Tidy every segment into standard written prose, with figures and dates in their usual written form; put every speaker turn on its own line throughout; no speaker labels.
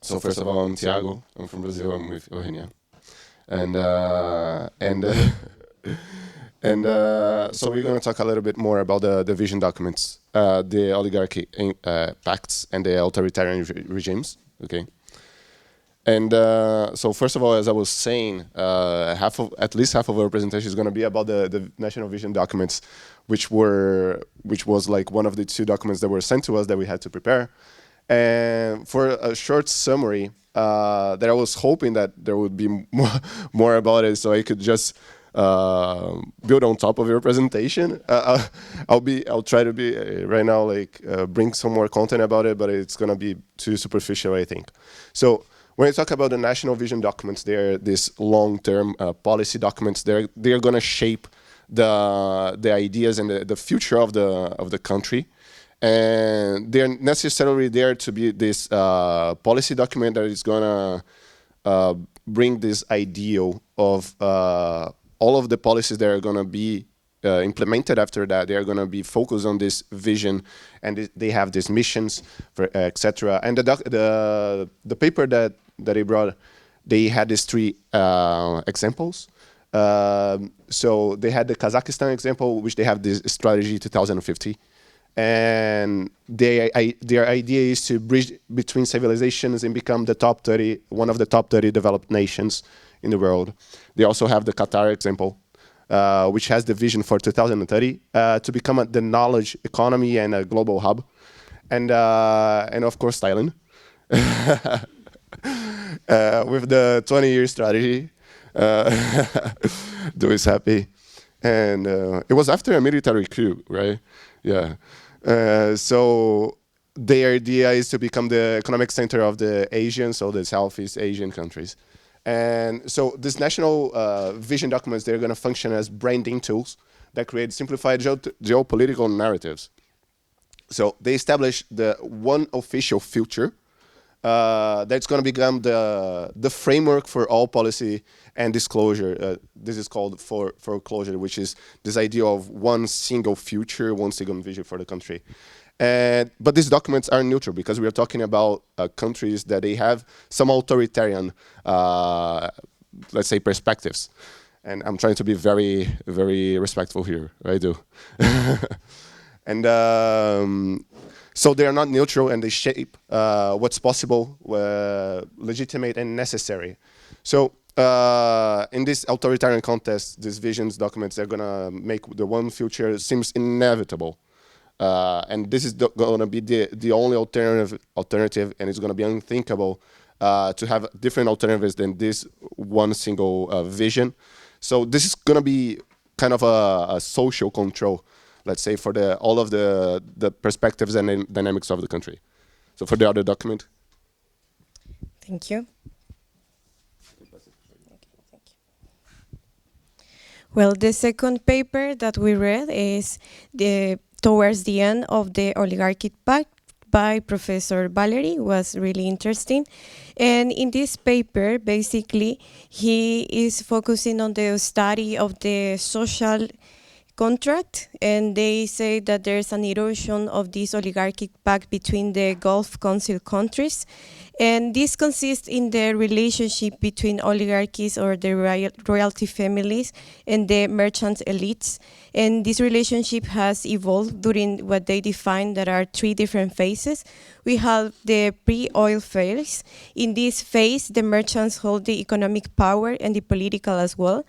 So first of all, I'm Thiago. I'm from Brazil. I'm with Eugenia, and so we're going to talk a little bit more about the vision documents, the oligarchy pacts, and the authoritarian regimes. Okay. And so first of all, as I was saying, at least half of our presentation is going to be about the national vision documents, which was like one of the two documents that were sent to us that we had to prepare. And for a short summary, that I was hoping that there would be more about it, so I could just build on top of your presentation. I'll try to be right now bring some more content about it, but it's going to be too superficial, I think. So when you talk about the national vision documents, they're these long-term policy documents. They're going to shape the ideas and the future of the country. And they're necessarily there to be this policy document that is going to bring this ideal of all of the policies that are going to be implemented after that. They are going to be focused on this vision, and they have these missions, etc. And the paper that they brought, they had these three examples. So they had the Kazakhstan example, which they have this strategy 2050. And their idea is to bridge between civilizations and become the top 30, one of the top 30 developed nations in the world. They also have the Qatar example, which has the vision for 2030 to become the knowledge economy and a global hub, and of course Thailand with the 20-year strategy. Do is happy, and it was after a military coup, right? Yeah. So their idea is to become the economic center of the Asian, so the Southeast Asian countries. And so these national vision documents, they're going to function as branding tools that create simplified geopolitical narratives. So they establish the one official future that's going to become the framework for all policy and disclosure. This is called foreclosure, which is this idea of one single future, one single vision for the country. But these documents are neutral because we are talking about countries that they have some authoritarian, let's say, perspectives. And I'm trying to be very, very respectful here. I do. And so they are not neutral, and they shape what's possible, legitimate, and necessary. So in this authoritarian context, these visions documents, they're going to make the one future seems inevitable. And this is going to be the only alternative, and it's going to be unthinkable to have different alternatives than this one single vision. So this is going to be kind of a social control, let's say, for all of the perspectives and dynamics of the country. So for the other document.
Thank you. Well, the second paper that we read is towards the end of the Oligarchic Pact by Professor Valeri. Was really interesting. And in this paper, basically, he is focusing on the study of the social contract, and they say that there's an erosion of this oligarchic pact between the Gulf Council countries, and this consists in the relationship between oligarchies or the royalty families and the merchant elites. And this relationship has evolved during what they define that are three different phases. We have the pre-oil phase. In this phase, the merchants hold the economic power and the political as well.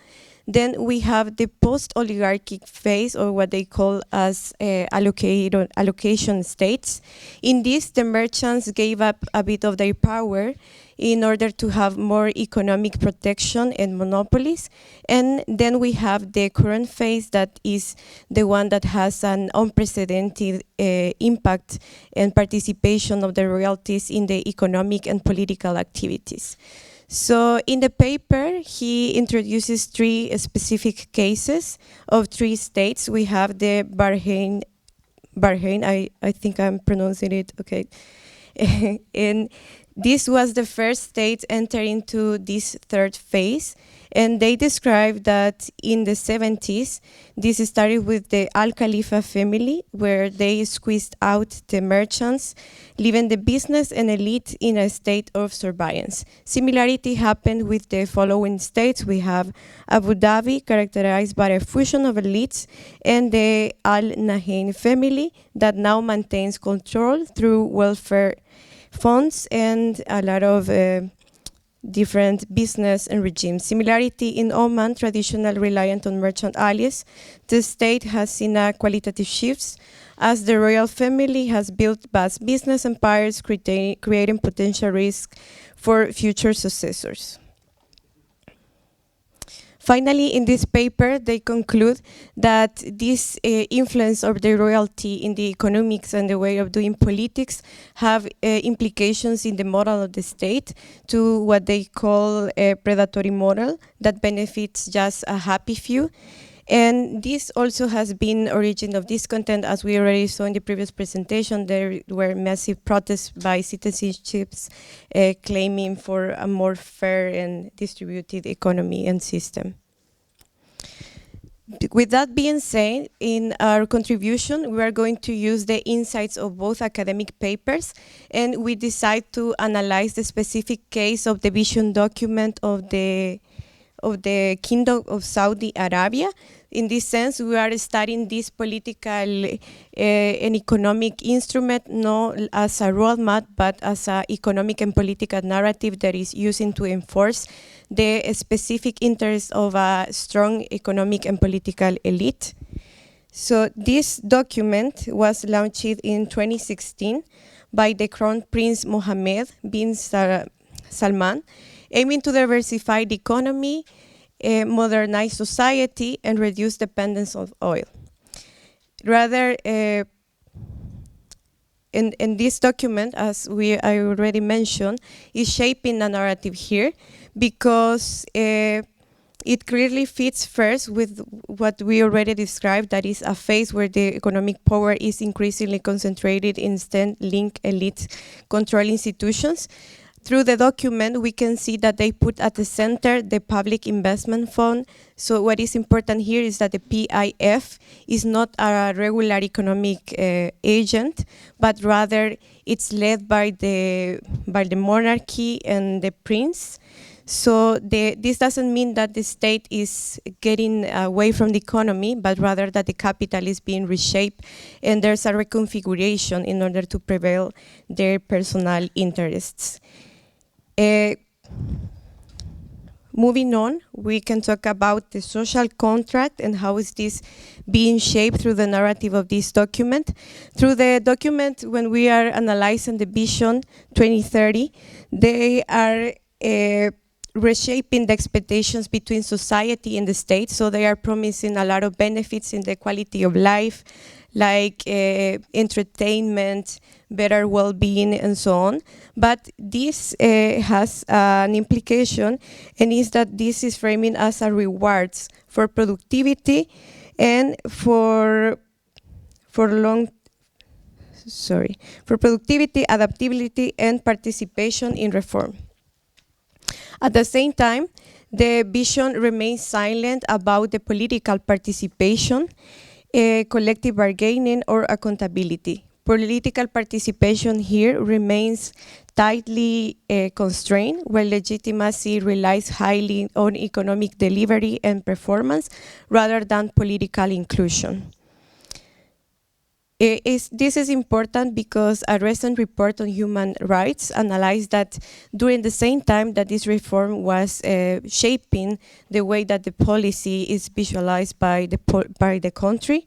Then we have the post-oligarchic phase, or what they call as allocation states. In this, the merchants gave up a bit of their power in order to have more economic protection and monopolies. And then we have the current phase, that is the one that has an unprecedented impact and participation of the royalties in the economic and political activities. So in the paper, he introduces three specific cases of three states. We have the Bahrain, I think I'm pronouncing it okay. And this was the first state enter into this third phase. And they describe that in the 70s, this started with the Al Khalifa family, where they squeezed out the merchants, leaving the business and elite in a state of surveillance. Similarity happened with the following states. We have Abu Dhabi, characterized by a fusion of elites, and the Al Nahyan family that now maintains control through welfare funds and a lot of different business and regimes. Similarity in Oman, traditional reliant on merchant allies, the state has seen a qualitative shifts as the royal family has built vast business empires, creating potential risk for future successors. Finally, in this paper, they conclude that this influence of the royalty in the economics and the way of doing politics have implications in the model of the state to what they call a predatory model that benefits just a happy few. And this also has been origin of discontent, as we already saw in the previous presentation. There were massive protests by citizenships claiming for a more fair and distributed economy and system. With that being said, in our contribution, we are going to use the insights of both academic papers, and we decide to analyze the specific case of the vision document of the Kingdom of Saudi Arabia. In this sense, we are studying this political and economic instrument not as a roadmap, but as an economic and political narrative that is using to enforce the specific interests of a strong economic and political elite. So this document was launched in 2016 by the Crown Prince Mohammed bin Salman, aiming to diversify the economy, modernize society, and reduce dependence on oil. Rather, in this document, as I already mentioned, is shaping a narrative here because it clearly fits first with what we already described, that is a phase where the economic power is increasingly concentrated in state-linked elite control institutions. Through the document, we can see that they put at the center the Public Investment Fund. So what is important here is that the PIF is not a regular economic agent, but rather it's led by the monarchy and the prince. So this doesn't mean that the state is getting away from the economy, but rather that the capital is being reshaped and there's a reconfiguration in order to prevail their personal interests. Moving on, we can talk about the social contract and how is this being shaped through the narrative of this document. Through the document, when we are analyzing the Vision 2030, they are reshaping the expectations between society and the state. So they are promising a lot of benefits in the quality of life, like entertainment, better well-being, and so on. But this has an implication, and is that this is framing as a rewards for productivity and for productivity, adaptability, and participation in reform. At the same time, the vision remains silent about the political participation, collective bargaining, or accountability. Political participation here remains tightly constrained, where legitimacy relies highly on economic delivery and performance rather than political inclusion. This is important because a recent report on human rights analyzed that during the same time that this reform was shaping the way that the policy is visualized by the country,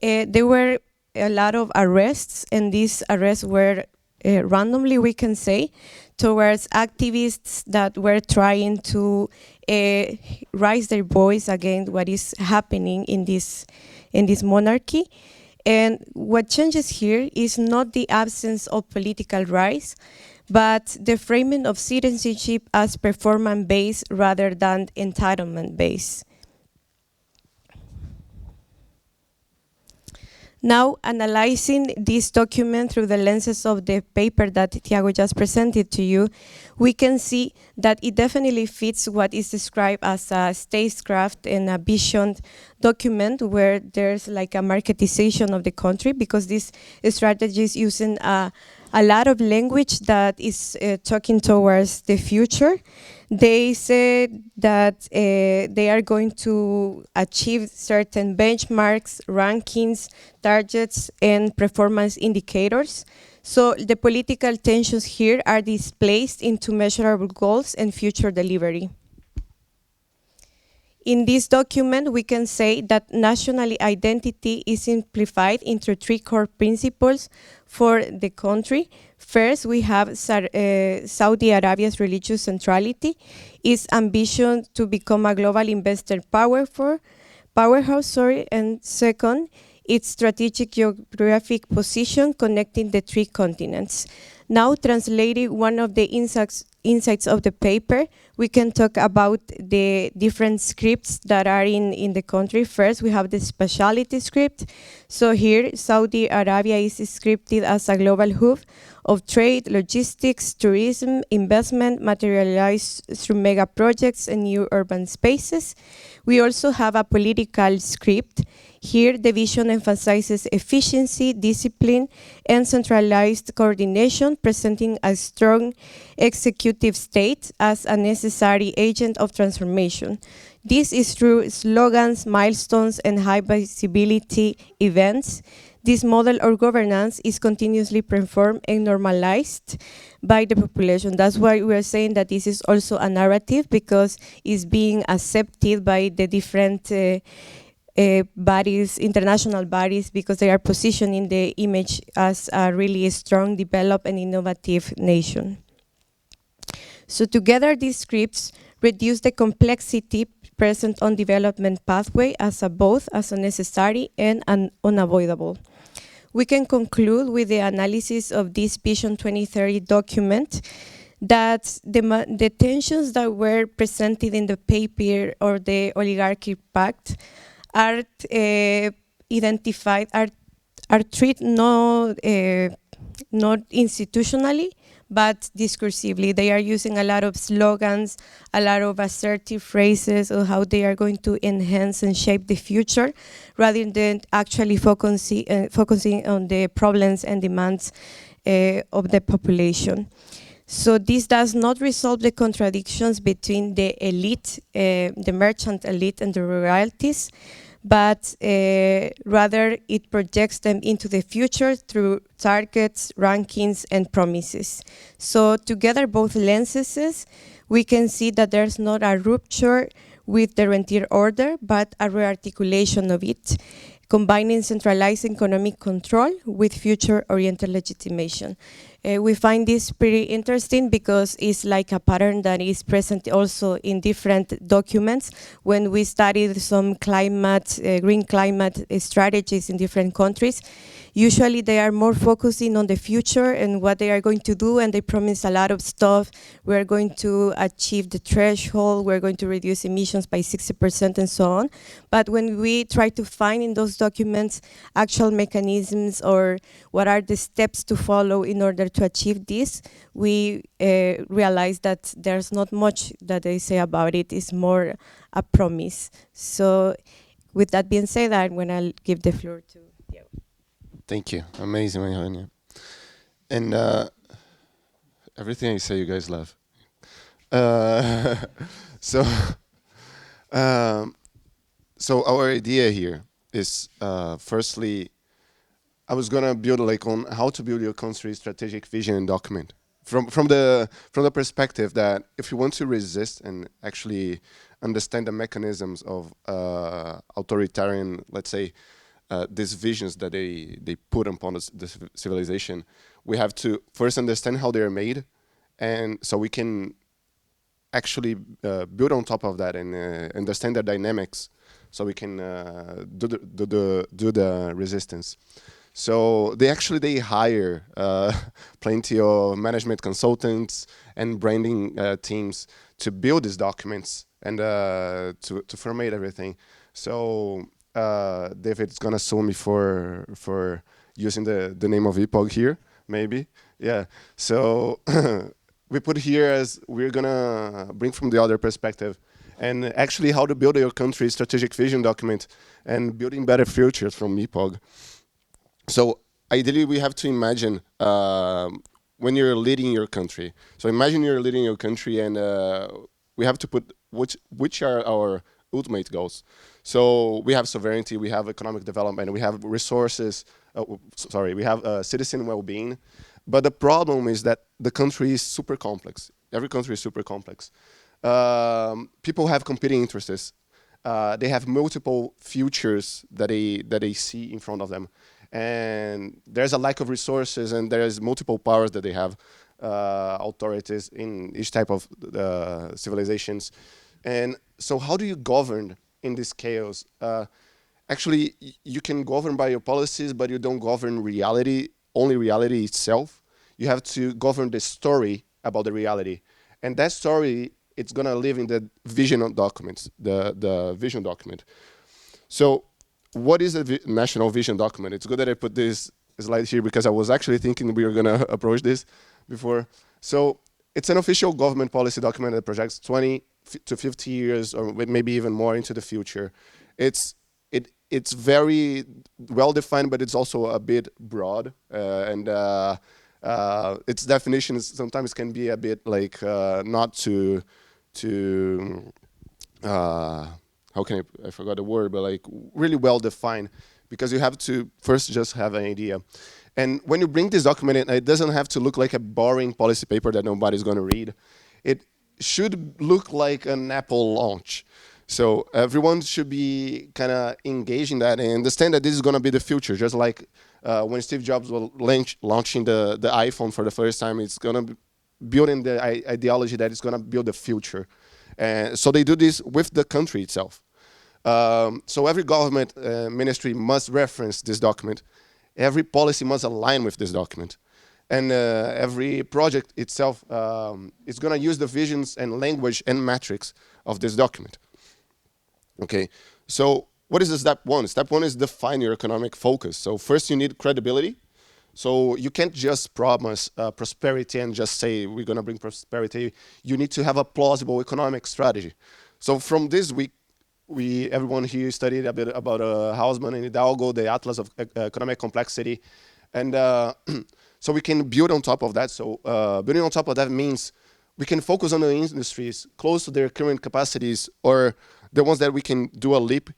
there were a lot of arrests, and these arrests were randomly, we can say, towards activists that were trying to raise their voice against what is happening in this monarchy. And what changes here is not the absence of political rights, but the framing of citizenship as performance-based rather than entitlement-based. Now, analyzing this document through the lenses of the paper that Thiago just presented to you, we can see that it definitely fits what is described as a statecraft and a vision document, where there's like a marketization of the country, because this strategy is using a lot of language that is talking towards the future. They said that they are going to achieve certain benchmarks, rankings, targets, and performance indicators. So the political tensions here are displaced into measurable goals and future delivery. In this document, we can say that national identity is simplified into 3 core principles for the country. First, we have Saudi Arabia's religious centrality, its ambition to become a global investor powerhouse, and second, its strategic geographic position connecting the 3 continents. Now, translating one of the insights of the paper, we can talk about the different scripts that are in the country. First, we have the specialty script. So here, Saudi Arabia is scripted as a global hub of trade, logistics, tourism, investment, materialized through mega projects and new urban spaces. We also have a political script. Here, the vision emphasizes efficiency, discipline, and centralized coordination, presenting a strong executive state as a necessary agent of transformation. This is through slogans, milestones, and high visibility events. This model of governance is continuously performed and normalized by the population. That's why we are saying that this is also a narrative, because it's being accepted by the different bodies, international bodies, because they are positioning the image as a really strong, developed, and innovative nation. So together, these scripts reduce the complexity present on development pathway as both as a necessary and an unavoidable. We can conclude with the analysis of this Vision 2030 document that the tensions that were presented in the paper or the Oligarchy Pact are identified, are treated not institutionally, but discursively. They are using a lot of slogans, a lot of assertive phrases of how they are going to enhance and shape the future, rather than actually focusing on the problems and demands of the population. So this does not resolve the contradictions between the elite, the merchant elite, and the royalties, but rather it projects them into the future through targets, rankings, and promises. So together, both lenses, we can see that there's not a rupture with the rentier order, but a rearticulation of it, combining centralized economic control with future-oriented legitimation. We find this pretty interesting because it's like a pattern that is present also in different documents. When we studied some climate, green climate strategies in different countries, usually they are more focusing on the future and what they are going to do, and they promise a lot of stuff. We're going to achieve the threshold, we're going to reduce emissions by 60% and so on. But when we try to find in those documents actual mechanisms or what are the steps to follow in order to achieve this, we realize that there's not much that they say about it. It's more a promise. So with that being said, I'm going to give the floor to Thiago.
Thank you. Amazing, Eugenia. And everything I say, you guys love. So our idea here is, firstly, I was gonna build like on how to build your country's strategic vision and document from the perspective that if you want to resist and actually understand the mechanisms of authoritarian, let's say, these visions that they put upon this civilization, we have to first understand how they are made, and so we can actually build on top of that and understand the dynamics, so we can do the resistance. So they hire plenty of management consultants and branding teams to build these documents and to format everything. So David's gonna sue me for using the name of EPOG here, maybe. Yeah. So we put here as we're gonna bring from the other perspective, and actually how to build your country's strategic vision document and building better futures from EPOG. So ideally, we have to imagine when you're leading your country. So imagine you're leading your country, and we have to put which are our ultimate goals. So we have sovereignty, we have economic development, we have resources. Sorry, we have citizen well-being. But the problem is that the country is super complex. Every country is super complex. People have competing interests. They have multiple futures that they see in front of them, and there's a lack of resources, and there's multiple powers that they have, authorities in each type of civilizations. And so how do you govern in this chaos? Actually, you can govern by your policies, but you don't govern reality, only reality itself. You have to govern the story about the reality. And that story, it's going to live in the vision documents, the vision document. So what is a national vision document? It's good that I put this slide here because I was actually thinking we were going to approach this before. So it's an official government policy document that projects 20 to 50 years or maybe even more into the future. It's very well defined, but it's also a bit broad, and its definitions sometimes can be a bit like not too how can I forgot the word, but like really well defined, because you have to first just have an idea. And when you bring this document in, it doesn't have to look like a boring policy paper that nobody's going to read. It should look like an Apple launch. So everyone should be kind of engaged in that and understand that this is going to be the future. Just like when Steve Jobs was launching the iPhone for the first time, it's going to be building the ideology that it's going to build the future. And so they do this with the country itself. So every government ministry must reference this document. Every policy must align with this document. And every project itself is going to use the visions and language and metrics of this document. Okay, so what is the step one? Step one is define your economic focus. So first you need credibility. So you can't just promise prosperity and just say we're going to bring prosperity. You need to have a plausible economic strategy. So from this week, everyone here studied a bit about Hausmann and Hidalgo, the Atlas of Economic Complexity. And so we can build on top of that. So building on top of that means we can focus on the industries close to their current capacities, or the ones that we can do a leap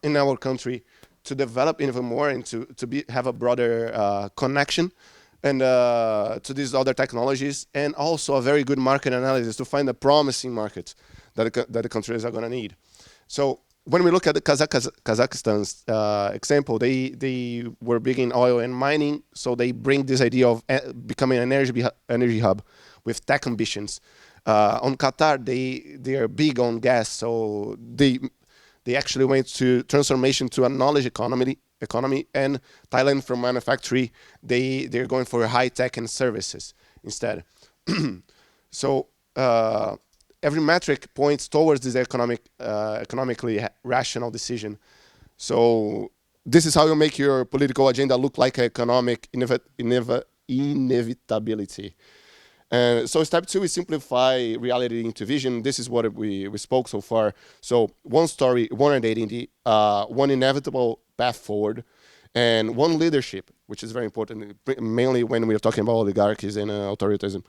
in our country to develop even more and to have a broader connection and to these other technologies, and also a very good market analysis to find the promising markets that the countries are going to need. So when we look at the Kazakhstan's example, they were big in oil and mining, so they bring this idea of becoming an energy hub with tech ambitions. On Qatar, they are big on gas, so they actually went to transformation to a knowledge economy, and Thailand from manufacturing, they're going for high tech and services instead. So every metric points towards this economically rational decision. So this is how you make your political agenda look like economic inevitability. So step two is simplify reality into vision. This is what we spoke so far. So one story, one identity, one inevitable path forward, and one leadership, which is very important, mainly when we're talking about oligarchies and authoritarianism.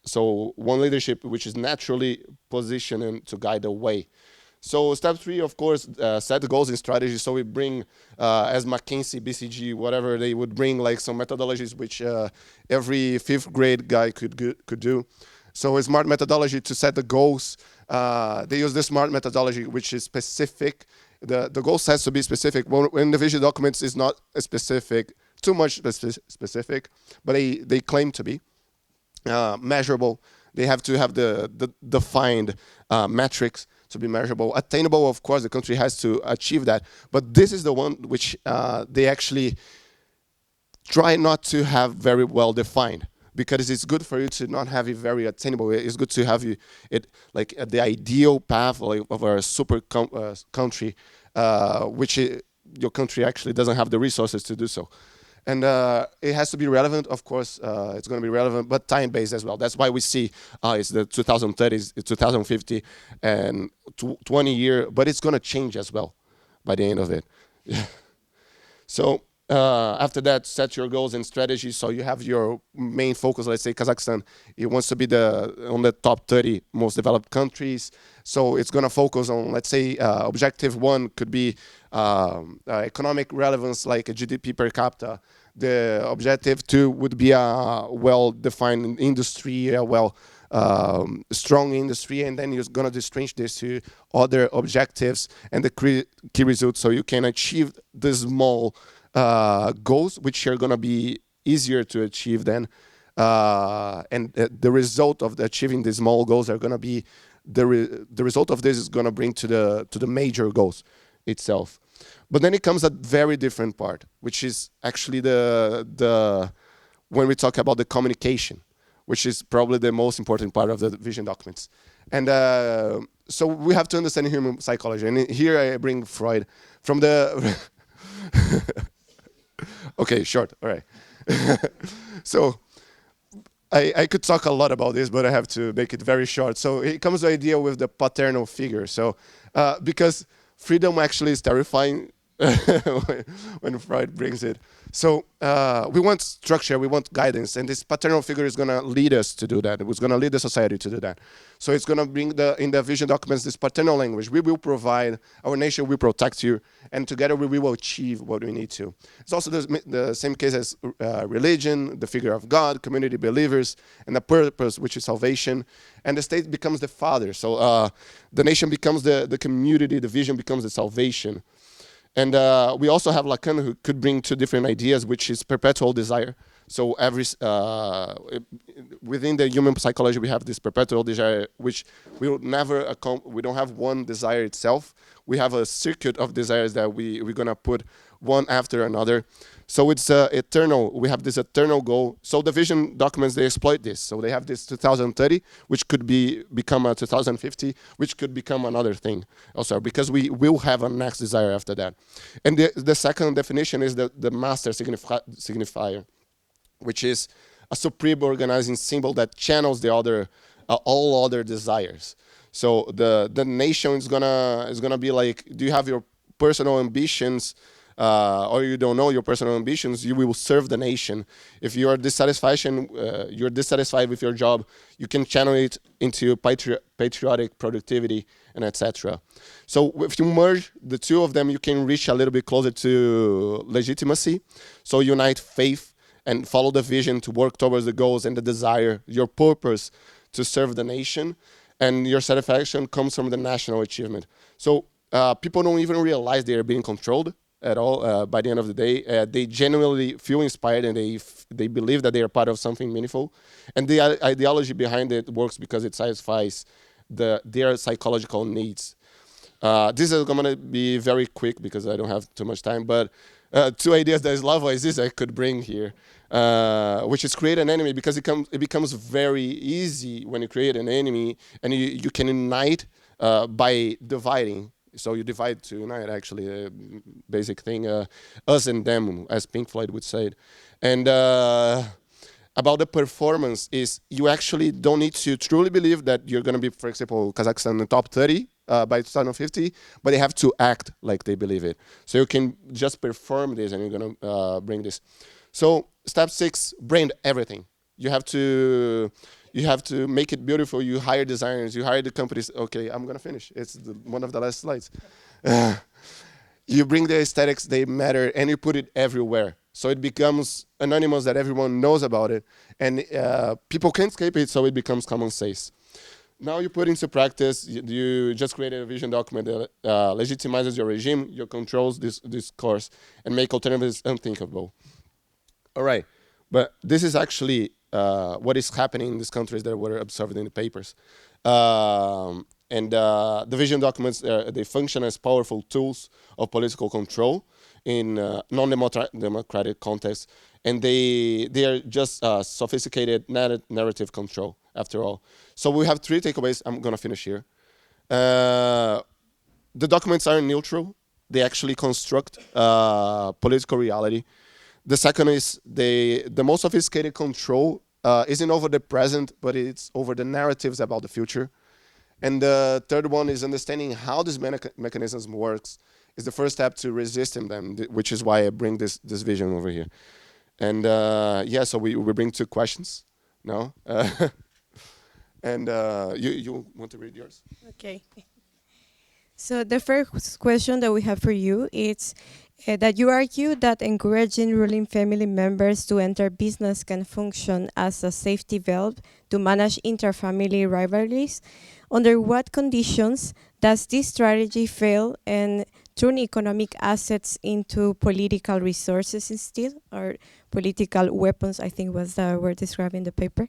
So one leadership which is naturally positioned to guide the way. So step three, of course, set the goals and strategies. So we bring, as McKinsey, BCG, whatever, they would bring like some methodologies which every fifth grade guy could do. So a smart methodology to set the goals. They use the smart methodology, which is specific. The goals has to be specific. When the vision documents is not specific, too much specific, but they claim to be measurable. They have to have the defined metrics to be measurable. Attainable, of course, the country has to achieve that. But this is the one which they actually try not to have very well defined. because it's good for you to not have it very attainable. It's good to have it like the ideal path like, of a super country, which your country actually doesn't have the resources to do so. And it has to be relevant, of course. It's going to be relevant, but time-based as well. That's why we see it's the 2030s, it's 2050, and 20 year. But it's going to change as well by the end of it. So after that, set your goals and strategies. So you have your main focus. Let's say Kazakhstan, it wants to be on the top 30 most developed countries. So it's going to focus on, let's say, objective one could be economic relevance, like a GDP per capita. The objective two would be a well-defined industry, a strong industry, and then you're going to distinguish this to other objectives and the key results, so you can achieve the small goals, which are going to be easier to achieve then. And the result of achieving the small goals are going to be the result of this is going to bring to the major goals itself. But then it comes a very different part, which is actually when we talk about the communication, which is probably the most important part of the vision documents. And so we have to understand human psychology. And here I bring Freud from the... Okay, short, all right. So I could talk a lot about this, but I have to make it very short. So it comes the idea with the paternal figure. So because freedom actually is terrifying when Freud brings it. So we want structure, we want guidance, and this paternal figure is going to lead us to do that. It was going to lead the society to do that. So it's going to bring in the vision documents this paternal language. We will provide, our nation will protect you, and together we will achieve what we need to. It's also the same case as religion, the figure of God, community believers, and the purpose, which is salvation. And the state becomes the father. So the nation becomes the community, the vision becomes the salvation. And we also have Lacan, who could bring two different ideas, which is perpetual desire. So within the human psychology, we have this perpetual desire, which we don't have one desire itself. We have a circuit of desires that we're going to put one after another. So it's eternal. We have this eternal goal. So the vision documents, they exploit this. So they have this 2030, which could become a 2050, which could become another thing also, because we will have a next desire after that. And the second definition is the master signifier, which is a supreme organizing symbol that channels the other, all other desires. So the nation is gonna be like, do you have your personal ambitions, or you don't know your personal ambitions? You will serve the nation. If you are you're dissatisfied with your job, you can channel it into patriotic productivity and etc. So if you merge the two of them, you can reach a little bit closer to legitimacy. So unite faith and follow the vision to work towards the goals and the desire, your purpose to serve the nation, and your satisfaction comes from the national achievement. So people don't even realize they are being controlled at all by the end of the day. They genuinely feel inspired, and they believe that they are part of something meaningful. And the ideology behind it works because it satisfies their psychological needs. This is going to be very quick because I don't have too much time, but two ideas that Slava Aziz I could bring here, which is create an enemy, because it becomes very easy when you create an enemy, and you can unite by dividing. So you divide to unite, actually, basic thing, us and them, as Pink Floyd would say it. And about the performance is you actually don't need to truly believe that you're going to be, for example, Kazakhstan in the top 30 by 2050, but they have to act like they believe it. So you can just perform this, and you're going to bring this. So step 6, brand everything. You have to make it beautiful. You hire designers, you hire the companies. Okay, I'm going to finish. It's one of the last slides. You bring the aesthetics, they matter, and you put it everywhere. So it becomes anonymous, that everyone knows about it, and people can't escape it, so it becomes common sense. Now you put into practice, you just created a vision document that legitimizes your regime, your controls this course, and make alternatives unthinkable. All right, but this is actually what is happening in these countries that were observed in the papers. And the vision documents, they function as powerful tools of political control in non-democratic contexts. and they are just sophisticated narrative control after all. So we have three takeaways. I'm gonna finish here. The documents are neutral. They actually construct political reality. The second is the most sophisticated control isn't over the present, but it's over the narratives about the future. And the third one is understanding how this mechanism works is the first step to resisting them, which is why I bring this vision over here. And yeah, so we bring two questions now. And you want to read yours?
Okay. So the first question that we have for you is that you argue that encouraging ruling family members to enter business can function as a safety valve to manage interfamily rivalries. Under what conditions does this strategy fail and turn economic assets into political resources instead, or political weapons, I think was the word described in the paper?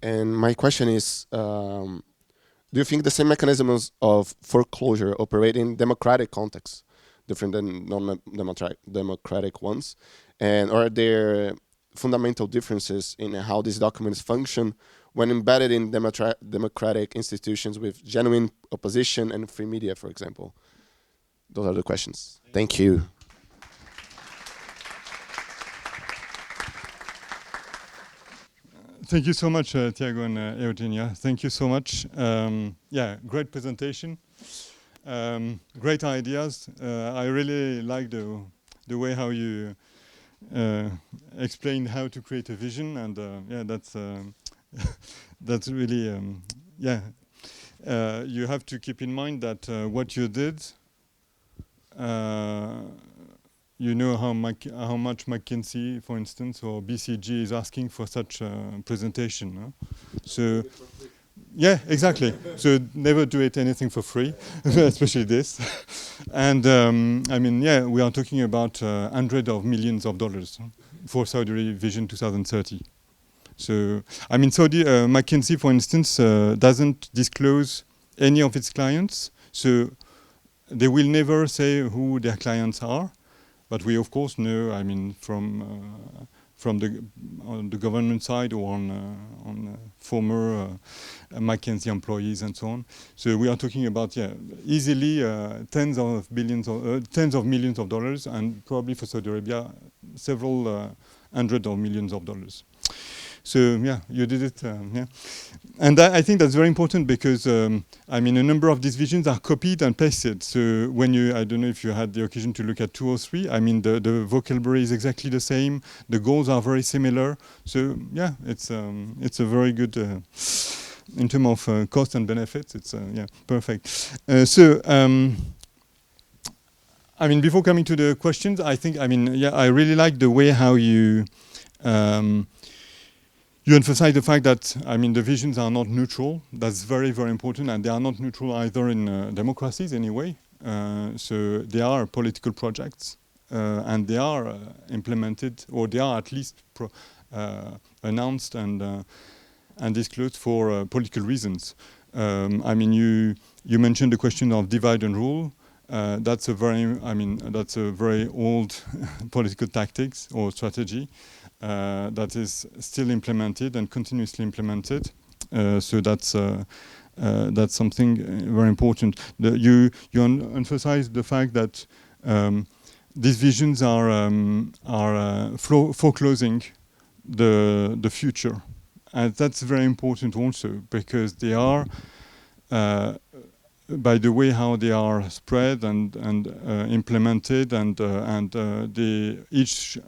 And my question is, do you think the same mechanisms of foreclosure operate in democratic contexts, different than non-democratic ones? And are there fundamental differences in how these documents function when embedded in democratic institutions with genuine opposition and free media, for example? Those are the questions. Thank you.
Thank you so much, Thiago and Eugenia. Thank you so much. Yeah, great presentation. Great ideas. I really like the way how you explained how to create a vision, and yeah, that's that's really yeah. You have to keep in mind that what you did. You know how much McKinsey, for instance, or BCG is asking for such a presentation. No? So, yeah, exactly. So never do it anything for free, especially this. And I mean, yeah, we are talking about hundreds of millions of dollars for Saudi Vision 2030. So, I mean, Saudi McKinsey, for instance, doesn't disclose any of its clients. So they will never say who their clients are. But we, of course, know, I mean, from the on the government side or on former McKinsey employees and so on. So we are talking about, yeah, easily tens of millions of dollars, and probably for Saudi Arabia, several hundred of millions of dollars. So yeah, you did it, yeah. And I think that's very important because, I mean, a number of these visions are copied and pasted. So when you, I don't know if you had the occasion to look at 2 or 3, I mean, the vocabulary is exactly the same. The goals are very similar. So yeah, it's a very good, in terms of cost and benefits, it's, yeah, perfect. So, I mean, before coming to the questions, I think, I mean, yeah, I really like the way how you, you emphasize the fact that, I mean, the visions are not neutral. That's very, very important, and they are not neutral either in democracies anyway. So they are political projects, and they are implemented, or they are at least announced and disclosed for political reasons. I mean, you mentioned the question of divide and rule. That's a very, I mean, that's a very old political tactics or strategy. That is still implemented and continuously implemented. So that's something very important. You emphasize the fact that these visions are foreclosing the future, and that's very important also because they are. By the way how they are spread and implemented, and each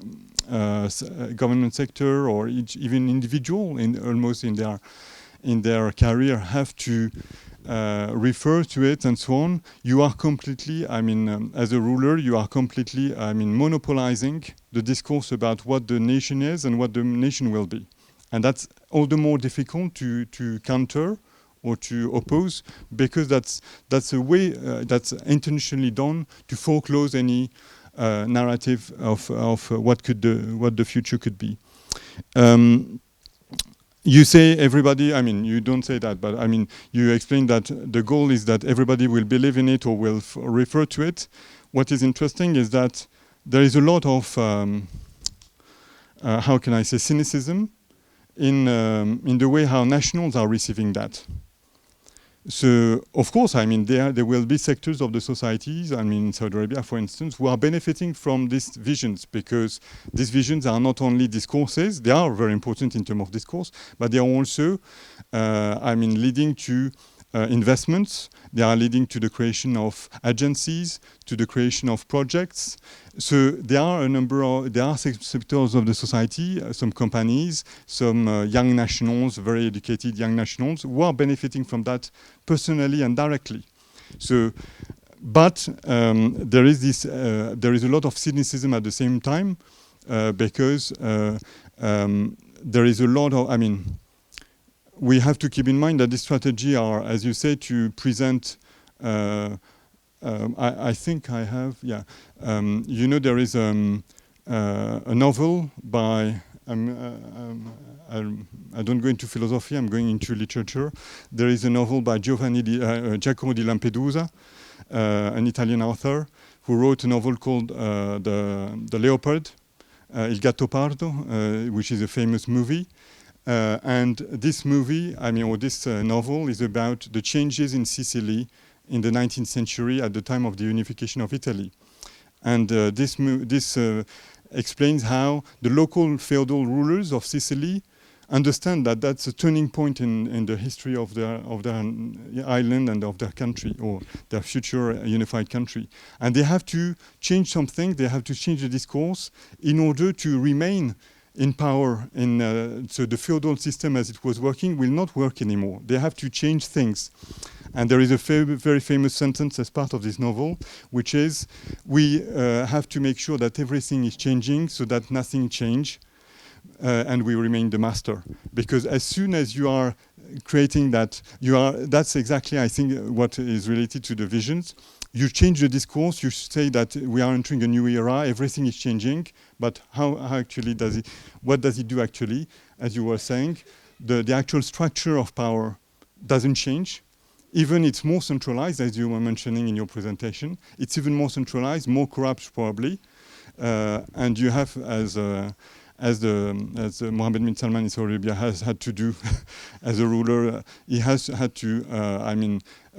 government sector or each even individual almost in their career have to refer to it and so on. You are completely, I mean, as a ruler, you are completely, I mean, monopolizing the discourse about what the nation is and what the nation will be, and that's all the more difficult to counter or to oppose, because that's a way that's intentionally done to foreclose any narrative of what the future could be. You say everybody, I mean, you don't say that, but I mean, you explain that the goal is that everybody will believe in it or will refer to it. What is interesting is that there is a lot of how can I say, cynicism in the way how nationals are receiving that. So, of course, I mean, there will be sectors of the societies, I mean, in Saudi Arabia, for instance, who are benefiting from these visions, because these visions are not only discourses, they are very important in terms of discourse, but they are also, I mean, leading to investments, they are leading to the creation of agencies, to the creation of projects. So there are sectors of the society, some companies, some young nationals, very educated young nationals, who are benefiting from that personally and directly. So, but there is a lot of cynicism at the same time, because there is a lot of, I mean, we have to keep in mind that this strategy are, as you say, to present. I think I have, yeah. You know, there is a novel by. I don't go into philosophy. I'm going into literature. There is a novel by Giacomo di Lampedusa, an Italian author, who wrote a novel called the Leopard, Il Gattopardo, which is a famous movie. And this movie, I mean, or this novel is about the changes in Sicily in the 19th century at the time of the unification of Italy. And this explains how the local feudal rulers of Sicily understand that that's a turning point in the history of their island and of their country, or their future unified country. And they have to change something, they have to change the discourse in order to remain in power. So the feudal system as it was working will not work anymore. They have to change things. And there is a very famous sentence as part of this novel, which is, we have to make sure that everything is changing so that nothing change, and we remain the master. Because as soon as you are creating that, that's exactly, I think, what is related to the visions. You change the discourse, you say that we are entering a new era, everything is changing, but how actually does it, what does it do actually? As you were saying, the actual structure of power doesn't change. Even it's more centralized, as you were mentioning in your presentation. It's even more centralized, more corrupt probably. And you have, as Mohammed bin Salman in Saudi Arabia has had to do as a ruler, he has had to,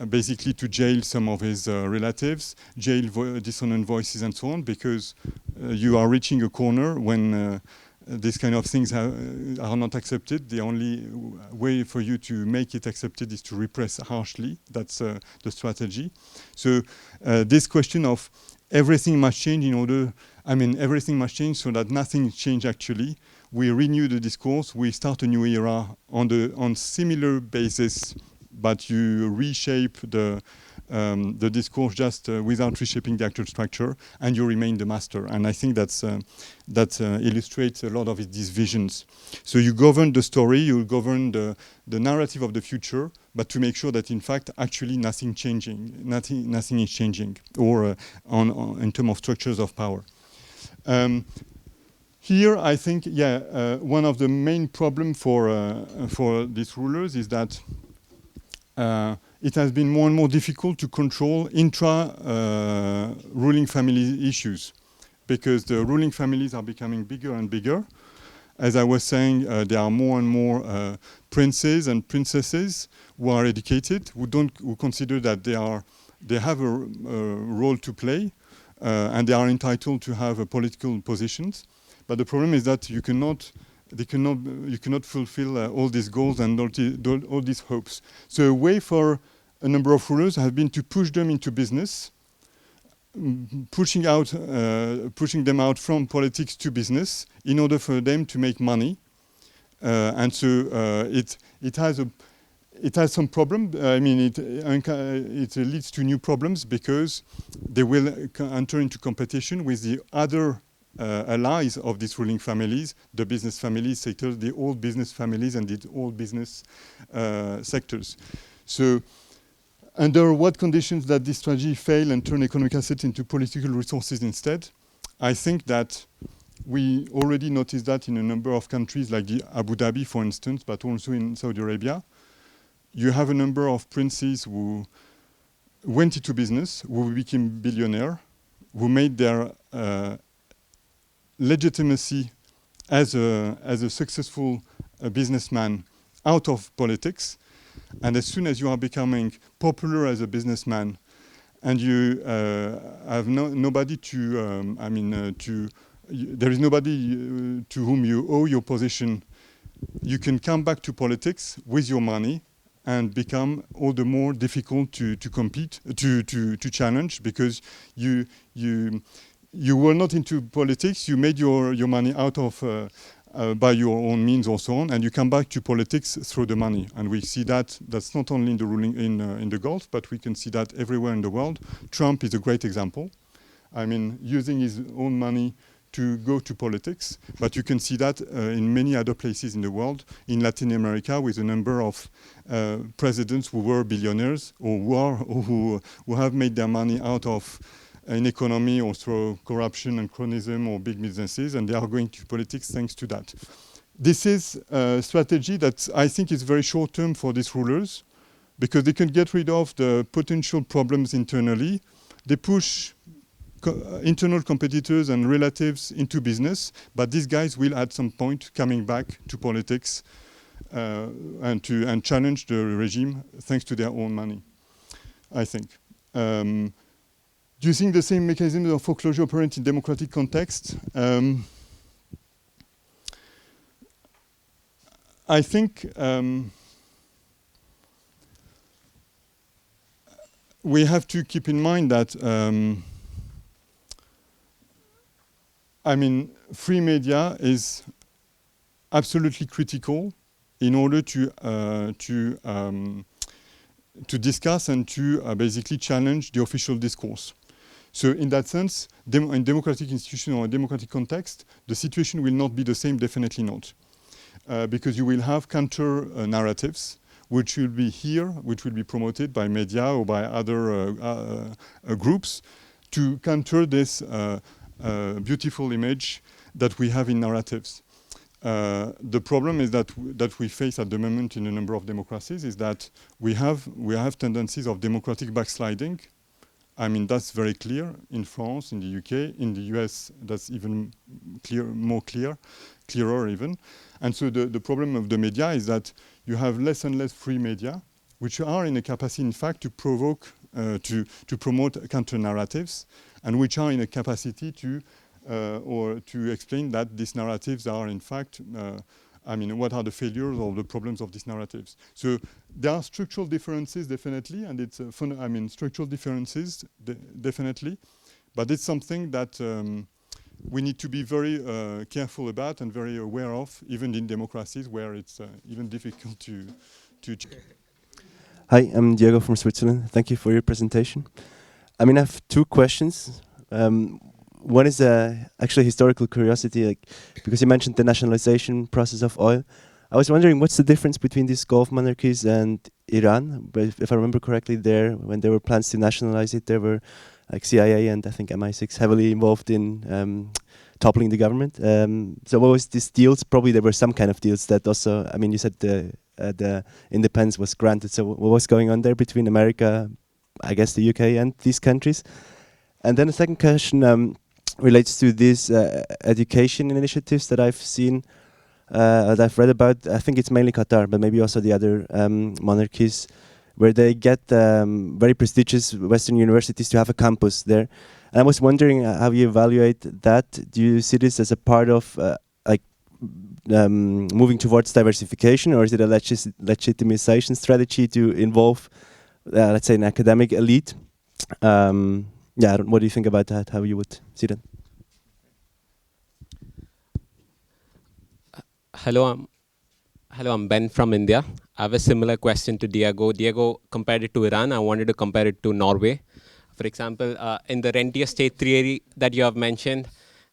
basically to jail some of his relatives, jail dissonant voices and so on, because you are reaching a corner when these kind of things are not accepted. The only way for you to make it accepted is to repress harshly. That's the strategy. So this question of everything must change everything must change so that nothing change actually. We renew the discourse, we start a new era on similar basis, but you reshape the discourse just without reshaping the actual structure, and you remain the master. And I think that illustrates a lot of these visions. So you govern the story, you govern the narrative of the future, but to make sure that in fact actually nothing is changing, or in terms of structures of power. Here, I think, one of the main problems for these rulers is that it has been more and more difficult to control ruling family issues, because the ruling families are becoming bigger and bigger. As I was saying, there are more and more princes and princesses who are educated, who consider that they have a role to play, and they are entitled to have political positions. But the problem is that you cannot fulfill all these goals and all these hopes. So a way for a number of rulers has been to push them into business, pushing them out from politics to business in order for them to make money. And so it has some problem. I mean, it leads to new problems, because they will enter into competition with the other allies of these ruling families, the business families sectors, the old business families and the old business sectors. So under what conditions does this strategy fail and turn economic assets into political resources instead? I think that we already noticed that in a number of countries like Abu Dhabi, for instance, but also in Saudi Arabia. You have a number of princes who went into business, who became billionaire, who made their legitimacy as a successful businessman out of politics, and as soon as you are becoming popular as a businessman, and you have nobody to, there is nobody to whom you owe your position, you can come back to politics with your money and become all the more difficult to compete, to challenge, because you were not into politics, you made your money out of by your own means or so on, and you come back to politics through the money. And we see that that's not only in the ruling in the Gulf, but we can see that everywhere in the world. Trump is a great example. I mean, using his own money to go to politics, but you can see that in many other places in the world, in Latin America, with a number of presidents who were billionaires or who have made their money out of an economy or through corruption and cronyism or big businesses, and they are going to politics thanks to that. This is a strategy that I think is very short-term for these rulers, because they can get rid of the potential problems internally. They push internal competitors and relatives into business, but these guys will at some point coming back to politics and challenge the regime thanks to their own money, I think. Do you think the same mechanisms of foreclosure operate in democratic context? I think we have to keep in mind that free media is absolutely critical in order to discuss and to basically challenge the official discourse. So in that sense, in democratic institution or a democratic context, the situation will not be the same, definitely not. Because you will have counter narratives, which will be here, which will be promoted by media or by other groups to counter this beautiful image that we have in narratives. The problem is that we face at the moment in a number of democracies is that we have tendencies of democratic backsliding. I mean, that's very clear in France, in the UK, in the US, that's even clearer even. And so the problem of the media is that you have less and less free media, which are in a capacity, in fact, to provoke, to promote counter narratives, and which are in a capacity to or to explain that these narratives are in fact, what are the failures or the problems of these narratives. So there are structural differences, definitely, and it's structural differences, definitely, but it's something that we need to be very careful about and very aware of, even in democracies where it's even difficult to.
Hi, I'm Thiago from Switzerland. Thank you for your presentation. I have two questions. One is actually historical curiosity, because you mentioned the nationalization process of oil. I was wondering what's the difference between these Gulf monarchies and Iran? But if I remember correctly, when there were plans to nationalize it, there were CIA and I think MI6 heavily involved in toppling the government. So what was these deals? Probably there were some kind of deals that also, you said the independence was granted. So what was going on there between America, I guess the UK and these countries? And then the second question relates to these education initiatives that I've seen, that I've read about. I think it's mainly Qatar, but maybe also the other monarchies, where they get very prestigious Western universities to have a campus there. And I was wondering how you evaluate that. Do you see this as a part of moving towards diversification, or is it a legitimization strategy to involve, let's say, an academic elite? What do you think about that? How you would see that?
Hello, I'm Ben from India. I have a similar question to Thiago. Thiago compared it to Iran. I wanted to compare it to Norway. For example, in the rentier state theory that you have mentioned,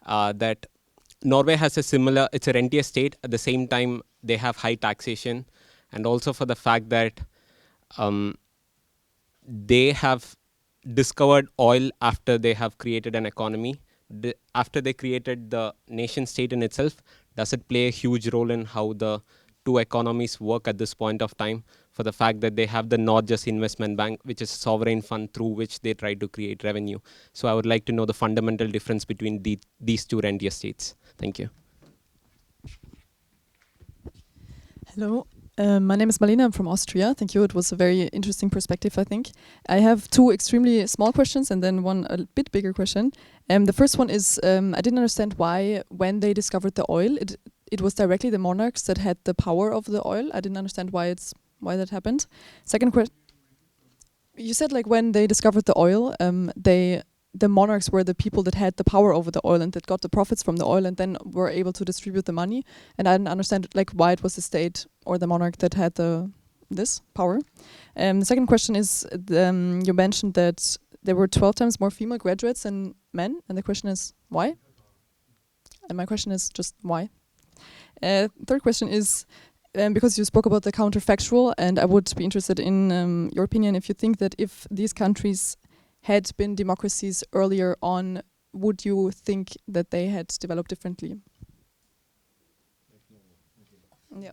that Norway has it's a rentier state. At the same time, they have high taxation, and also for the fact that they have discovered oil after they have created an economy. After they created the nation state in itself, does it play a huge role in how the two economies work at this point of time, for the fact that they have the not just investment bank, which is a sovereign fund through which they try to create revenue? So I would like to know the fundamental difference between these two rentier states. Thank you.
Hello, my name is Marlena. I'm from Austria. Thank you. It was a very interesting perspective, I think. I have two extremely small questions and then one a bit bigger question. The first one is, I didn't understand why, when they discovered the oil, it was directly the monarchs that had the power of the oil. I didn't understand why that happened. Second question. You said like when they discovered the oil, the monarchs were the people that had the power over the oil and that got the profits from the oil and then were able to distribute the money. And I didn't understand like why it was the state or the monarch that had this power. The second question is, you mentioned that there were 12 times more female graduates than men, and the question is why? And my question is just why? Third question is, because you spoke about the counterfactual, and I would be interested in your opinion if you think that if these countries had been democracies earlier on, would you think that they had developed differently? Yeah.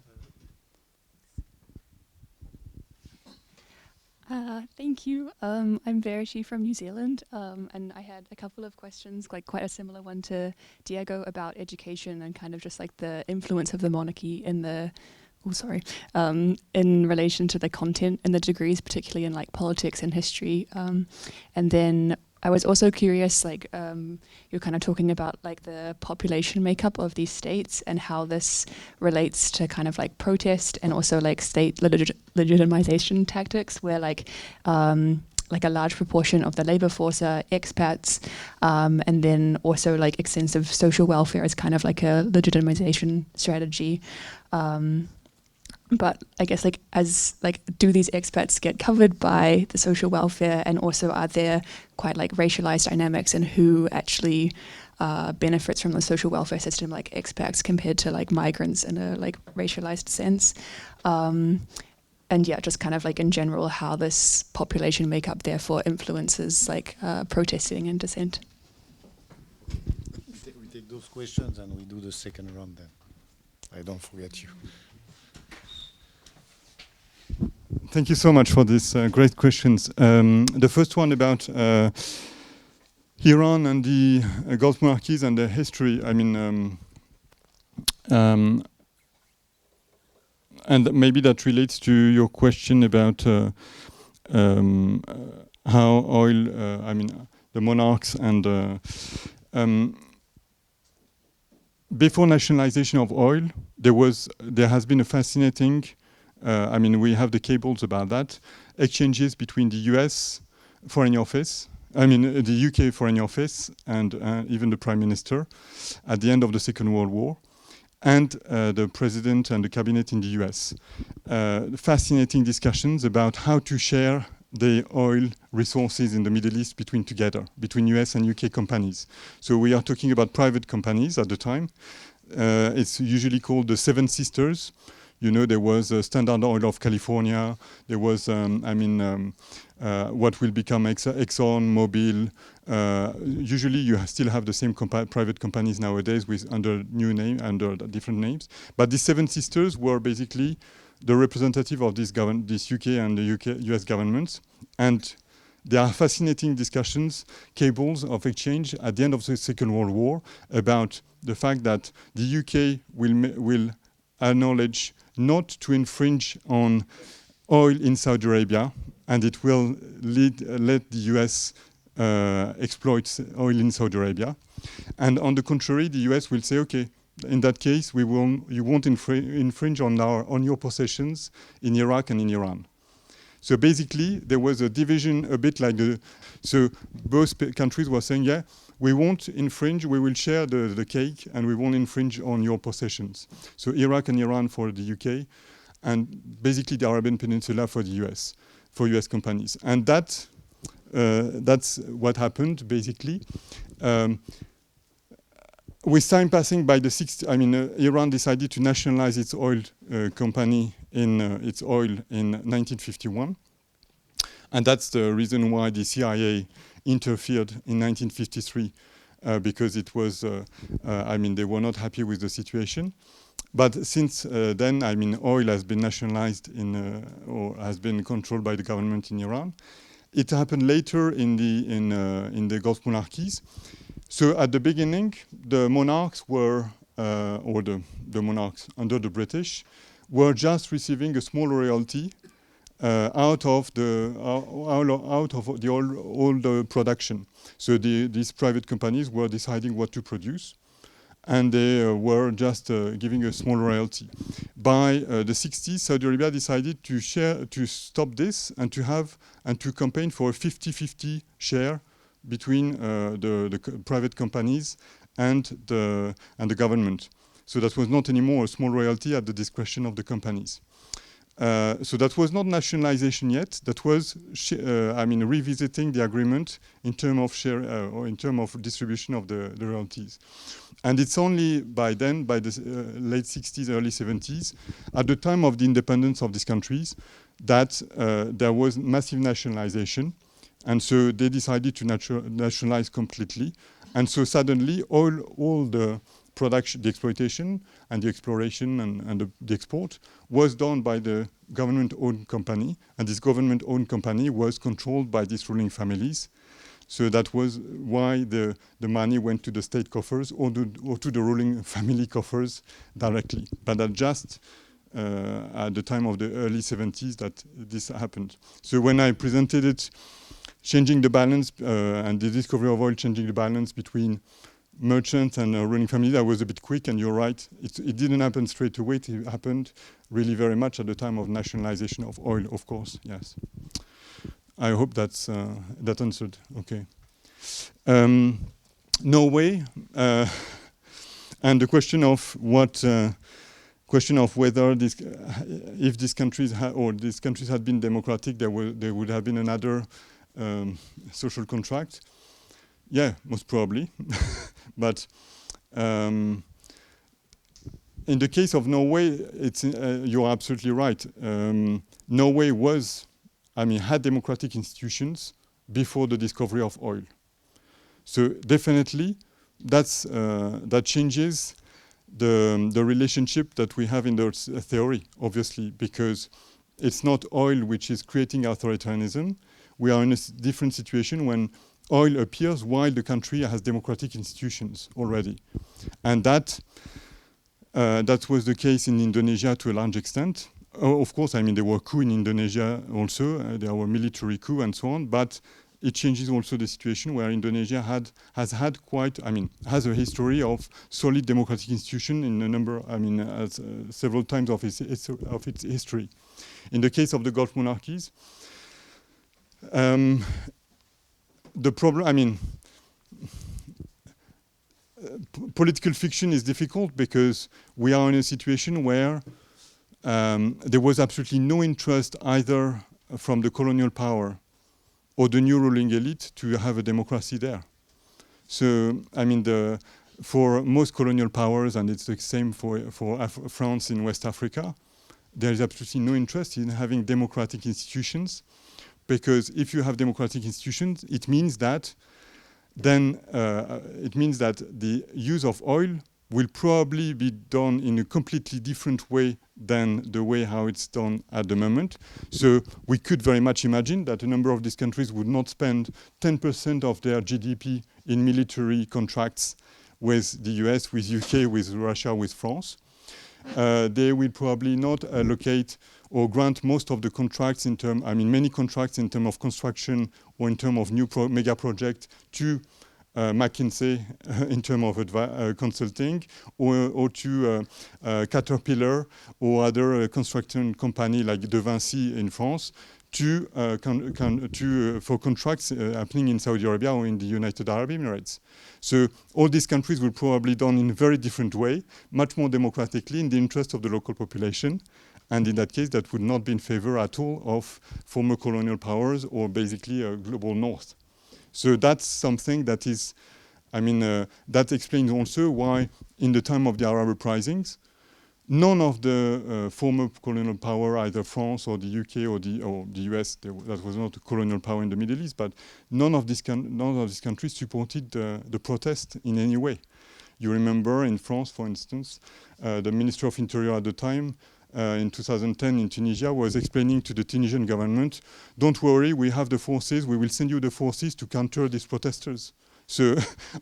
Thank you. I'm Valeri from New Zealand, and I had a couple of questions, like quite a similar one to Thiago about education and kind of just like the influence of the monarchy in the in relation to the content and the degrees, particularly in like politics and history. And then I was also curious, like you're kind of talking about like the population makeup of these states and how this relates to kind of like protest and also like state legitimization tactics, where like a large proportion of the labor force are expats, and then also like extensive social welfare is kind of like a legitimization strategy. But I guess like do these expats get covered by the social welfare, and also are there quite like racialized dynamics in who actually benefits from the social welfare system, like expats compared to like migrants in a like racialized sense? And yeah, just kind of like in general how this population makeup therefore influences like protesting and dissent.
We take those questions and we do the second round then. I don't forget you.
Thank you so much for these great questions. The first one about Iran and the Gulf monarchies and their history. I mean, and maybe that relates to your question about how oil, I mean, the monarchs and before nationalization of oil, there has been a fascinating, I mean, we have the cables about that, exchanges between the US Foreign Office, I mean, the UK Foreign Office and even the Prime Minister at the end of the Second World War, and the President and the Cabinet in the US. Fascinating discussions about how to share the oil resources in the Middle East between US and UK companies. So we are talking about private companies at the time. It's usually called the Seven Sisters. You know, there was Standard Oil of California. There was, what will become Exxon, Mobil. Usually, you still have the same private companies nowadays under different names. But the Seven Sisters were basically the representative of this UK and the US governments, and there are fascinating discussions, cables of exchange at the end of the Second World War about the fact that the UK will acknowledge not to infringe on oil in Saudi Arabia, and it will let the US exploit oil in Saudi Arabia. And on the contrary, the US will say, okay, in that case, you won't infringe on your possessions in Iraq and in Iran. So basically, there was a division a bit like so both countries were saying, yeah, we won't infringe, we will share the cake, and we won't infringe on your possessions. So Iraq and Iran for the UK, and basically the Arabian Peninsula for the US, for US companies. And that's what happened, basically. With time passing by the 60s, Iran decided to nationalize its oil company its oil in 1951. And that's the reason why the CIA interfered in 1953, because it was, they were not happy with the situation. But since then, oil has been nationalized or has been controlled by the government in Iran. It happened later in the Gulf monarchies. So at the beginning, the monarchs were, or the monarchs under the British, were just receiving a small royalty out of the old production. So these private companies were deciding what to produce, and they were just giving a small royalty. By the 60s, Saudi Arabia decided to stop this and to campaign for a 50-50 share between the private companies and the government. So that was not anymore a small royalty at the discretion of the companies. So that was not nationalization yet. That was, revisiting the agreement in terms of share or in terms of distribution of the royalties. And it's only by then, by the late 60s, early 70s, at the time of the independence of these countries, that there was massive nationalization. And so they decided to nationalize completely. And so suddenly all the production, the exploitation and the exploration and the export was done by the government-owned company. And this government-owned company was controlled by these ruling families. So that was why the money went to the state coffers or to the ruling family coffers directly. But that just at the time of the early 70s that this happened. So when I presented it, changing the balance and the discovery of oil changing the balance between merchants and ruling families, I was a bit quick, and you're right. It didn't happen straight away. It happened really very much at the time of nationalization of oil, of course, yes. I hope that's that answered. Okay. Norway, and the question of what, question of whether this, if these countries had been democratic, there would have been another social contract. Yeah, most probably, but in the case of Norway, it's you're absolutely right. Norway had democratic institutions before the discovery of oil. So definitely, that changes the relationship that we have in the theory, obviously, because it's not oil which is creating authoritarianism. We are in a different situation when oil appears while the country has democratic institutions already. And that was the case in Indonesia to a large extent. Of course, there were coups in Indonesia also. There were military coups and so on. But it changes also the situation where Indonesia has a history of solid democratic institution in a number, several times of its history. In the case of the Gulf monarchies, the problem, political fiction is difficult because we are in a situation where there was absolutely no interest either from the colonial power or the new ruling elite to have a democracy there. So, for most colonial powers, and it's the same for France in West Africa, there is absolutely no interest in having democratic institutions, because if you have democratic institutions, it means that the use of oil will probably be done in a completely different way than the way how it's done at the moment. So we could very much imagine that a number of these countries would not spend 10% of their GDP in military contracts with the US, with UK, with Russia, with France. They will probably not allocate or grant most of the contracts many contracts in terms of construction or in terms of new mega project to McKinsey in terms of consulting, or to Caterpillar or other construction company like De Vinci in France for contracts happening in Saudi Arabia or in the United Arab Emirates. So all these countries will probably done in a very different way, much more democratically in the interest of the local population. And in that case, that would not be in favor at all of former colonial powers or basically a global north. So that's something that is, that explains also why in the time of the Arab uprisings, none of the former colonial power, either France or the UK or the US, that was not a colonial power in the Middle East, but none of these countries supported the protest in any way. You remember in France, for instance, the Minister of Interior at the time, in 2010 in Tunisia, was explaining to the Tunisian government, don't worry, we have the forces, we will send you the forces to counter these protesters. So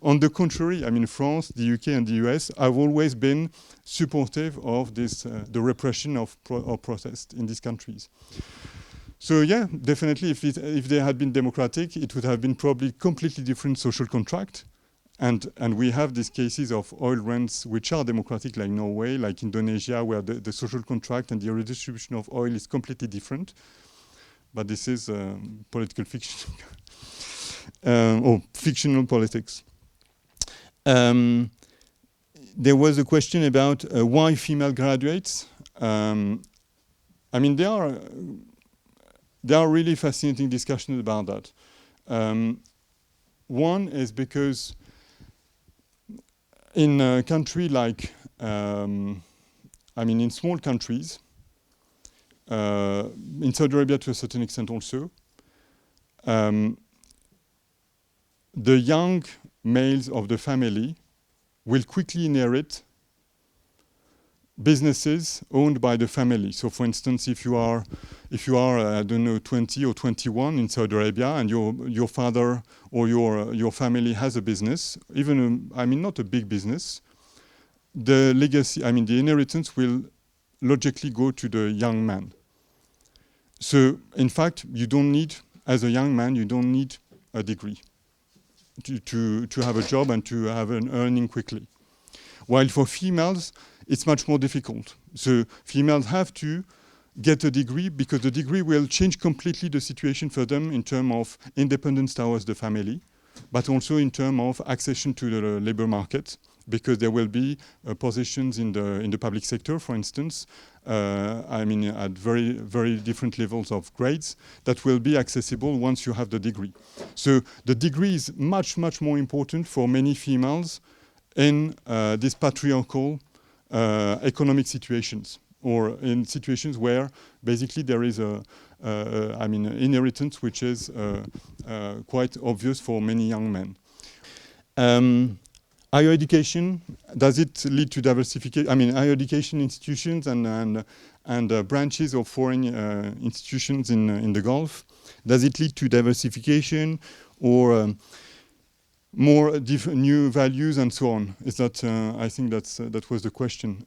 on the contrary, I mean, France, the UK and the US have always been supportive of this, the repression of protest in these countries. So yeah, definitely if they had been democratic, it would have been probably completely different social contract. And we have these cases of oil rents which are democratic, like Norway, like Indonesia, where the social contract and the redistribution of oil is completely different. But this is political fiction, or fictional politics. There was a question about why female graduates. I mean, there are really fascinating discussions about that. One is because in a country like, I mean, in small countries, in Saudi Arabia to a certain extent also, the young males of the family will quickly inherit businesses owned by the family. So for instance, if you are I don't know, 20 or 21 in Saudi Arabia and your father or your family has a business, even I mean not a big business, the legacy, I mean the inheritance will logically go to the young man. So in fact, you don't need, as a young man, you don't need a degree to have a job and to have an earning quickly. While for females, it's much more difficult. So females have to get a degree because the degree will change completely the situation for them in terms of independence towards the family, but also in terms of accession to the labor market, because there will be positions in the public sector, for instance, I mean at very, very different levels of grades that will be accessible once you have the degree. So the degree is much, much more important for many females in these patriarchal economic situations, or in situations where basically there is I mean, inheritance which is quite obvious for many young men. Higher education, does it lead to diversification? I mean, higher education institutions and branches of foreign institutions in the Gulf, does it lead to diversification or more different new values and so on? Is that I think that was the question.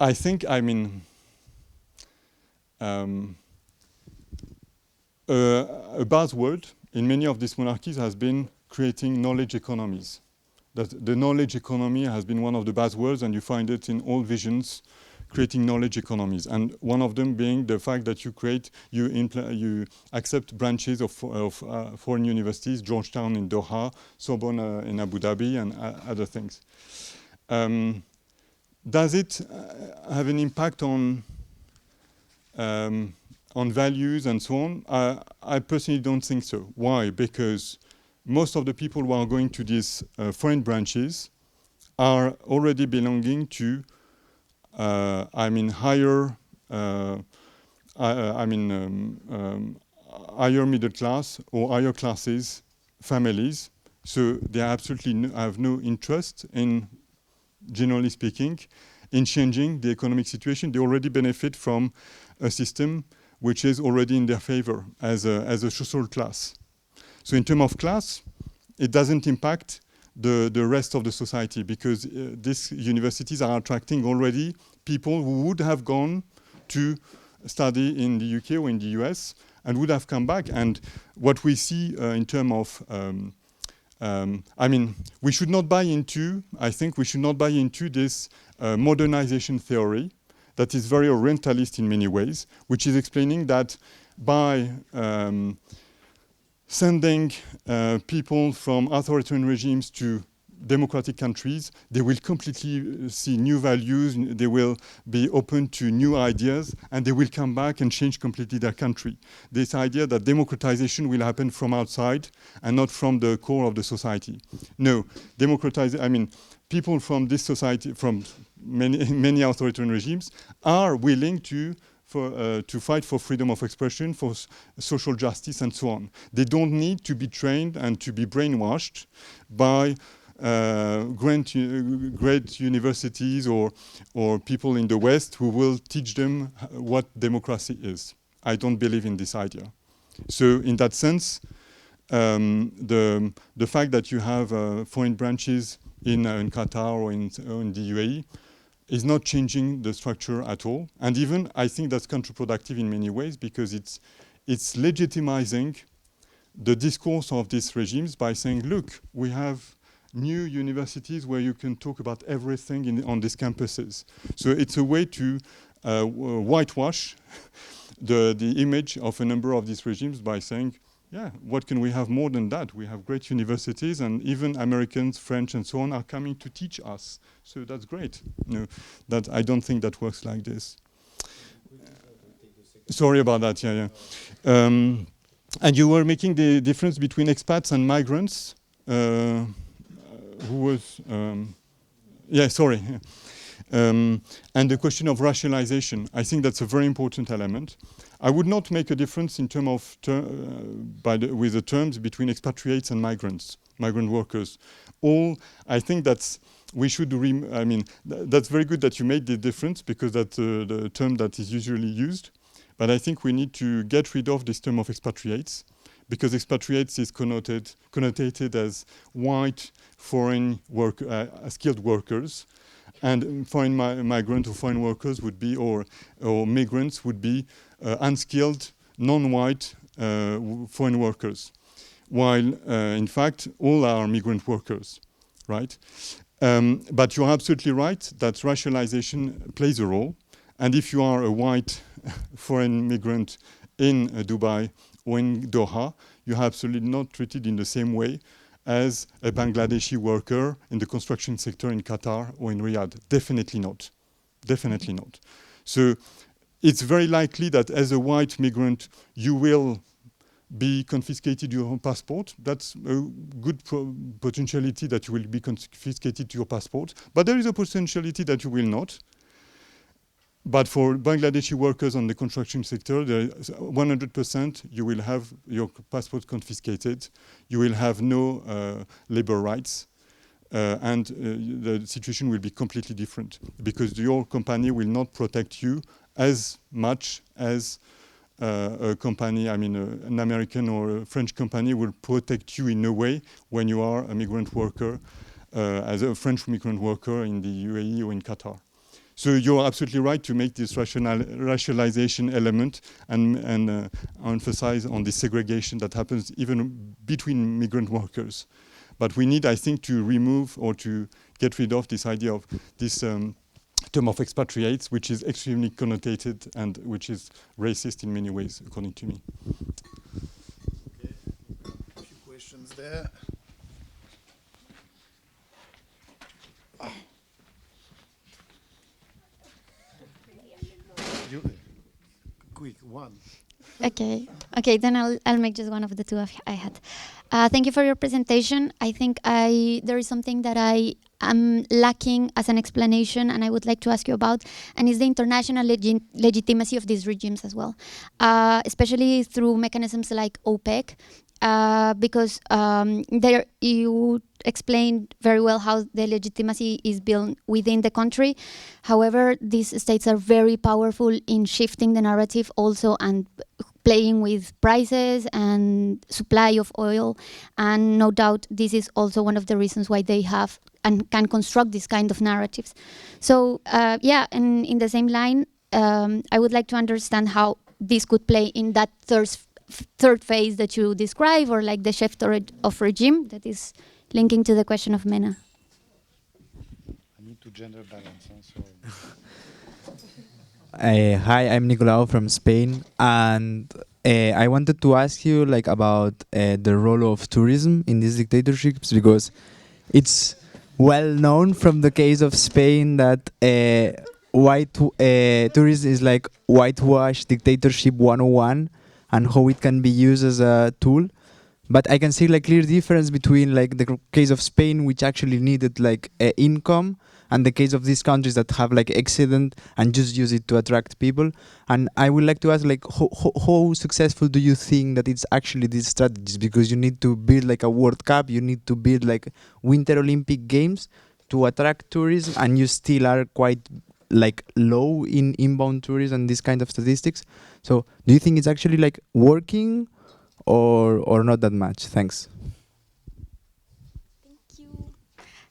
I think, I mean, a buzzword in many of these monarchies has been creating knowledge economies. That the knowledge economy has been one of the buzzwords, and you find it in all visions, creating knowledge economies. And one of them being the fact that you accept branches of foreign universities, Georgetown in Doha, Sorbonne in Abu Dhabi, and other things. Does it have an impact on values and so on? I personally don't think so. Why? Because most of the people who are going to these foreign branches are already belonging to, I mean, higher, higher middle class or higher classes families. So they absolutely have no interest in, generally speaking, in changing the economic situation. They already benefit from a system which is already in their favor as a social class. So in terms of class, it doesn't impact the rest of the society, because these universities are attracting already people who would have gone to study in the UK or in the US and would have come back. And what we see in terms of I mean, we should not buy into, I think we should not buy into this modernization theory that is very orientalist in many ways, which is explaining that by sending people from authoritarian regimes to democratic countries, they will completely see new values, they will be open to new ideas, and they will come back and change completely their country. This idea that democratization will happen from outside and not from the core of the society. No, I mean, people from this society, from many authoritarian regimes, are willing to fight for freedom of expression, for social justice, and so on. They don't need to be trained and to be brainwashed by great universities or people in the West who will teach them what democracy is. I don't believe in this idea. So in that sense, the fact that you have foreign branches in Qatar or in the UAE is not changing the structure at all. And even I think that's counterproductive in many ways, because it's legitimizing the discourse of these regimes by saying, look, we have new universities where you can talk about everything on these campuses. So it's a way to whitewash the image of a number of these regimes by saying, yeah, what can we have more than that? We have great universities, and even Americans, French, and so on are coming to teach us. So that's great. No, that I don't think that works like this. Sorry about that. Yeah. And you were making the difference between expats and migrants. Who was? Yeah, sorry. And the question of racialization, I think that's a very important element. I would not make a difference in terms of with the terms between expatriates and migrants, migrant workers. I think that's we should. That's very good that you made the difference, because that's the term that is usually used. But I think we need to get rid of this term of expatriates, because expatriates is connotated as white foreign skilled workers. And foreign migrant or foreign workers would be, or migrants would be unskilled, non-white foreign workers. While, in fact, all are migrant workers, right? But you're absolutely right that racialization plays a role. And if you are a white foreign migrant in Dubai or in Doha, you're absolutely not treated in the same way as a Bangladeshi worker in the construction sector in Qatar or in Riyadh. Definitely not. Definitely not. So it's very likely that as a white migrant, you will be confiscated your passport. That's a good potentiality that you will be confiscated your passport. But there is a potentiality that you will not. But for Bangladeshi workers on the construction sector, 100% you will have your passport confiscated. You will have no labor rights. And the situation will be completely different, because your company will not protect you as much as a company, an American or a French company will protect you in a way when you are a migrant worker, as a French migrant worker in the UAE or in Qatar. So you're absolutely right to make this racialization element and emphasize on the segregation that happens even between migrant workers. But we need, I think, to remove or to get rid of this idea of this term of expatriates, which is extremely connotated and which is racist in many ways, according to me.
Okay. A few questions there. Quick one.
Okay, then I'll make just one of the two I had. Thank you for your presentation. I think there is something that I am lacking as an explanation, and I would like to ask you about, and is the international legitimacy of these regimes as well, especially through mechanisms like OPEC, because there you explained very well how the legitimacy is built within the country. However, these states are very powerful in shifting the narrative also and playing with prices and supply of oil. And no doubt this is also one of the reasons why they have and can construct this kind of narratives. So yeah, and in the same line, I would like to understand how this could play in that third phase that you describe, or like the shift of regime that is linking to the question of MENA.
I need to gender balance. So.
Hi, I'm Nicolao from Spain, and I wanted to ask you about the role of tourism in these dictatorships, because it's well known from the case of Spain that tourism is like whitewash dictatorship 101, and how it can be used as a tool. But I can see clear difference between the case of Spain, which actually needed income, and the case of these countries that have excedent and just use it to attract people. And I would like to ask how successful do you think that it's actually these strategies? Because you need to build a World Cup, you need to build Winter Olympic Games to attract tourism, and you still are quite like low in inbound tourism and this kind of statistics. So do you think it's actually like working or not that much? Thanks.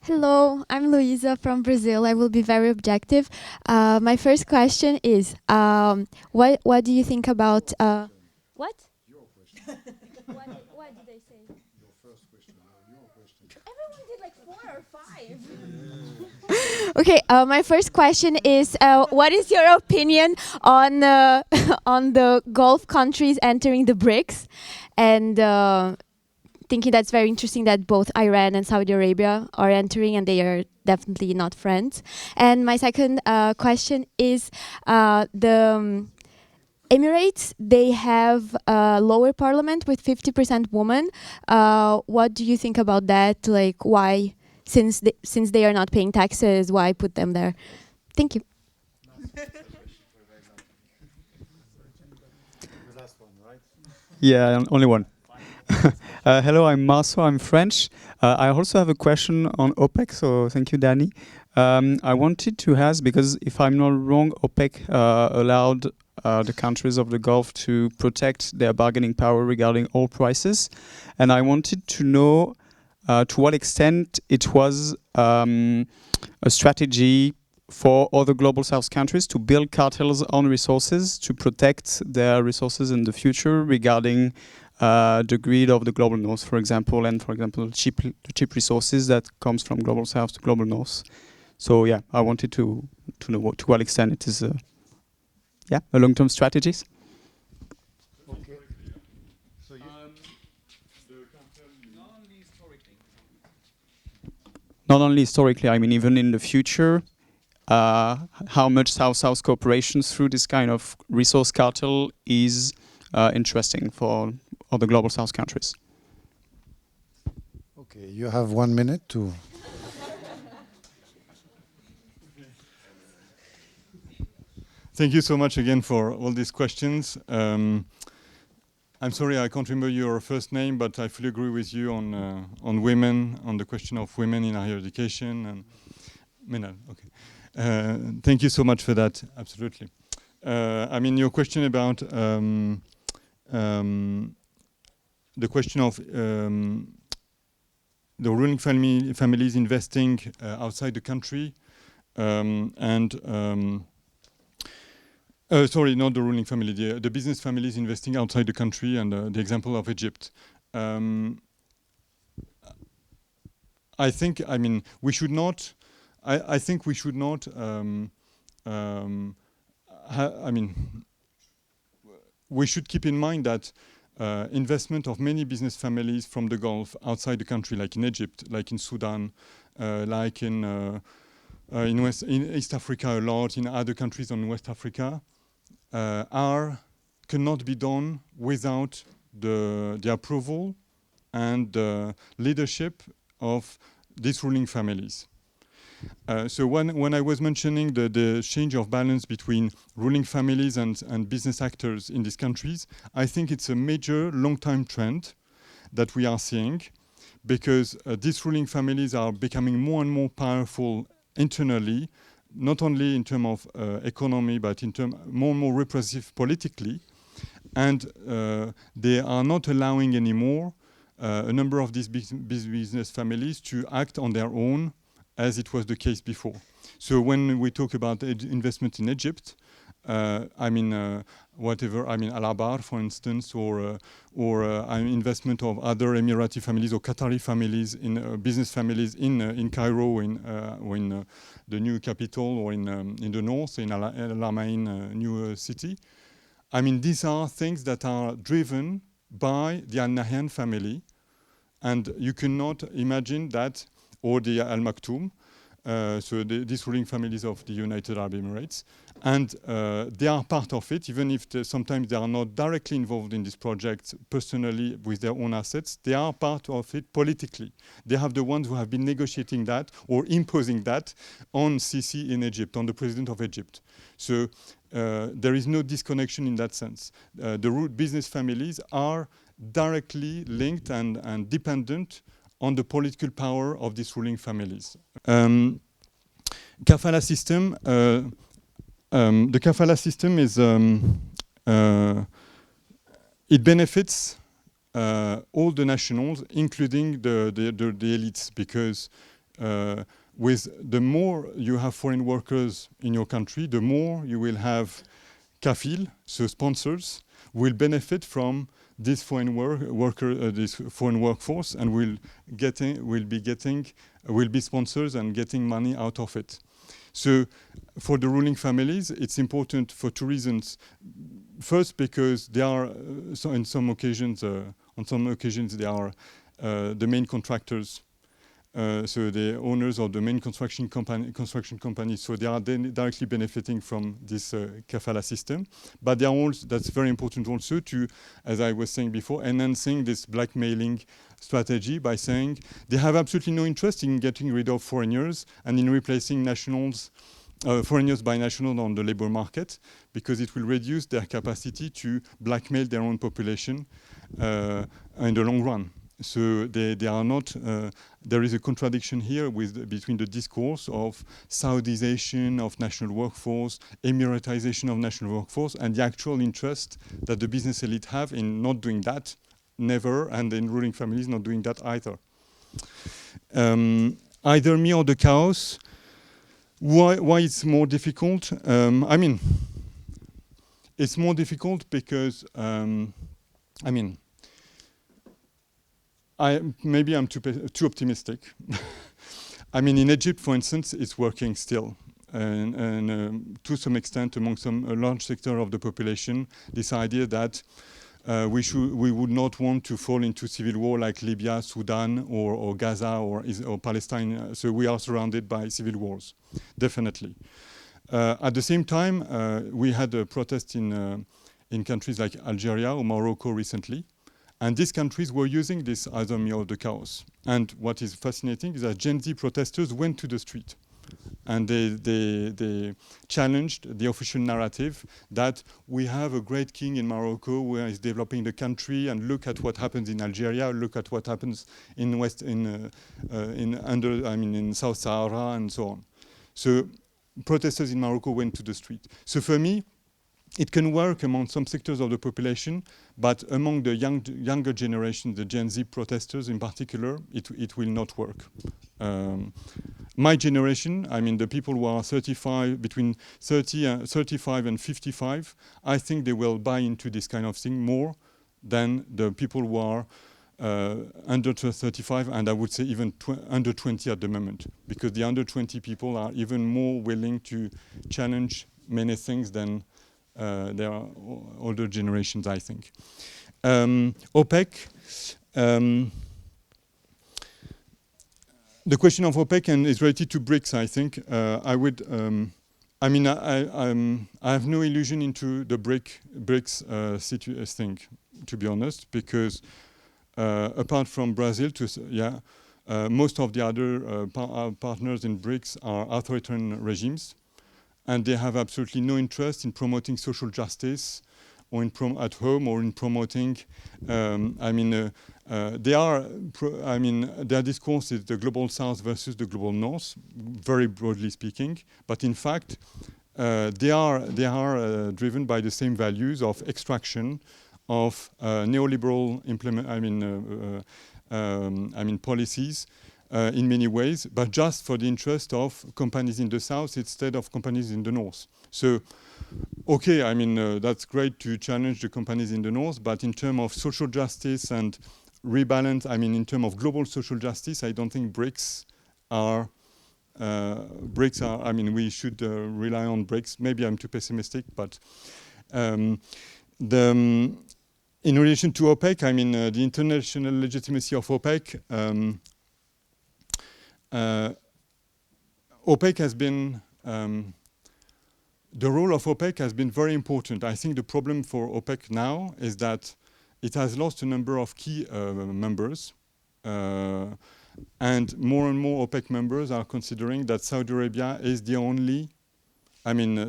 Hello, I'm Luisa from Brazil. I will be very objective. My first question is, what do you think about what? Your question. what did I say? Your first question. Your question. Everyone did like 4 or 5. Okay. My first question is, what is your opinion on on the Gulf countries entering the BRICS, and thinking that's very interesting that both Iran and Saudi Arabia are entering, and they are definitely not friends. And my second question is, the Emirates, they have a lower parliament with 50% women. What do you think about that? Like, why, since they are not paying taxes, why put them there? Thank you.
Yeah, only one. Hello, I'm Marco, I'm French. I also have a question on OPEC, so thank you, Danny. I wanted to ask, because if I'm not wrong, OPEC allowed the countries of the Gulf to protect their bargaining power regarding oil prices. And I wanted to know to what extent it was a strategy for other global South countries to build cartels on resources to protect their resources in the future regarding the greed of the global North, for example, and for example, cheap resources that comes from global South to global North. So yeah, I wanted to know to what extent it is a long-term strategies.
Okay. So
not only historically, I mean even in the future, how much South-South cooperation through this kind of resource cartel is interesting for other global South countries.
Okay, you have 1 minute to.
Thank you so much again for all these questions. I'm sorry I can't remember your first name, but I fully agree with you on women, on the question of women in higher education. And Minal, okay. Thank you so much for that. Absolutely. I mean, your question about the question of the ruling families investing outside the country, sorry, not the ruling family, the business families investing outside the country, and the example of Egypt. I think, I mean, we should not. I think we should not. I mean, we should keep in mind that investment of many business families from the Gulf outside the country, like in Egypt, like in Sudan, like in East Africa a lot, in other countries in West Africa, cannot be done without the approval and the leadership of these ruling families. So when I was mentioning the change of balance between ruling families and business actors in these countries, I think it's a major long-term trend that we are seeing, because these ruling families are becoming more and more powerful internally, not only in terms of economy, but in terms more and more repressive politically, and they are not allowing anymore a number of these business families to act on their own, as it was the case before. So when we talk about investment in Egypt, I mean, whatever, I mean, Al-Abar, for instance, or investment of other Emirati families or Qatari families in business families in Cairo, or in the new capital, or in the north, in Al Alamein new city. I mean, these are things that are driven by the Al Nahyan family, and you cannot imagine that, or the Al Maktoum, so these ruling families of the United Arab Emirates, and they are part of it, even if sometimes they are not directly involved in this project personally with their own assets. They are part of it politically. They have the ones who have been negotiating that or imposing that on Sisi in Egypt, on the president of Egypt. So there is no disconnection in that sense. The business families are directly linked and dependent on the political power of these ruling families. Kafala system, the kafala system is it benefits all the nationals, including the elites, because with the more you have foreign workers in your country, the more you will have kafil, so sponsors, will benefit from this foreign this foreign workforce, and will be sponsors and getting money out of it. So for the ruling families, it's important for two reasons. First, because they are on some occasions they are the main contractors. So the owners of the main construction companies, so they are directly benefiting from this kafala system. But they are also, that's very important also to, as I was saying before, enhancing this blackmailing strategy by saying they have absolutely no interest in getting rid of foreigners and in replacing nationals, foreigners by nationals on the labor market, because it will reduce their capacity to blackmail their own population in the long run. So they are not. There is a contradiction here between the discourse of Saudization of national workforce, Emiratization of national workforce, and the actual interest that the business elite have in not doing that, never, and in ruling families not doing that either. Either me or the chaos. Why it's more difficult? I mean, it's more difficult because maybe I'm too optimistic. I mean, in Egypt, for instance, it's working still, and to some extent, among a large sector of the population, this idea that we would not want to fall into civil war like Libya, Sudan, or Gaza, or Palestine. So we are surrounded by civil wars, definitely. At the same time, we had a protest in countries like Algeria or Morocco recently. And these countries were using this as a means of the chaos. And what is fascinating is that Gen Z protesters went to the street. And they challenged the official narrative that we have a great king in Morocco who is developing the country, and look at what happens in Algeria, look at what happens in in South Sahara, and so on. So protesters in Morocco went to the street. So for me, it can work among some sectors of the population, but among the younger generation, the Gen Z protesters in particular, it will not work. My generation, I mean the people who are 35, between 35 and 55, I think they will buy into this kind of thing more than the people who are under 35, and I would say even under 20 at the moment, because the under 20 people are even more willing to challenge many things than there are older generations, I think. OPEC. The question of OPEC and is related to BRICS, I think. I would. I mean, I have no illusion into the BRICS thing, to be honest, because apart from Brazil, most of the other partners in BRICS are authoritarian regimes. And they have absolutely no interest in promoting social justice, or at home, or in promoting. Their discourse is the global South versus the global North, very broadly speaking. But in fact, they are driven by the same values of extraction, of neoliberal policies. In many ways, but just for the interest of companies in the South instead of companies in the North. So, okay, I mean, that's great to challenge the companies in the North, but in terms of social justice and rebalance, I mean, in terms of global social justice, I don't think BRICS are, I mean, we should rely on BRICS. Maybe I'm too pessimistic, but in relation to OPEC, I mean, the international legitimacy of OPEC, OPEC has been, the role of OPEC has been very important. I think the problem for OPEC now is that it has lost a number of key members, and more OPEC members are considering that Saudi Arabia is the only,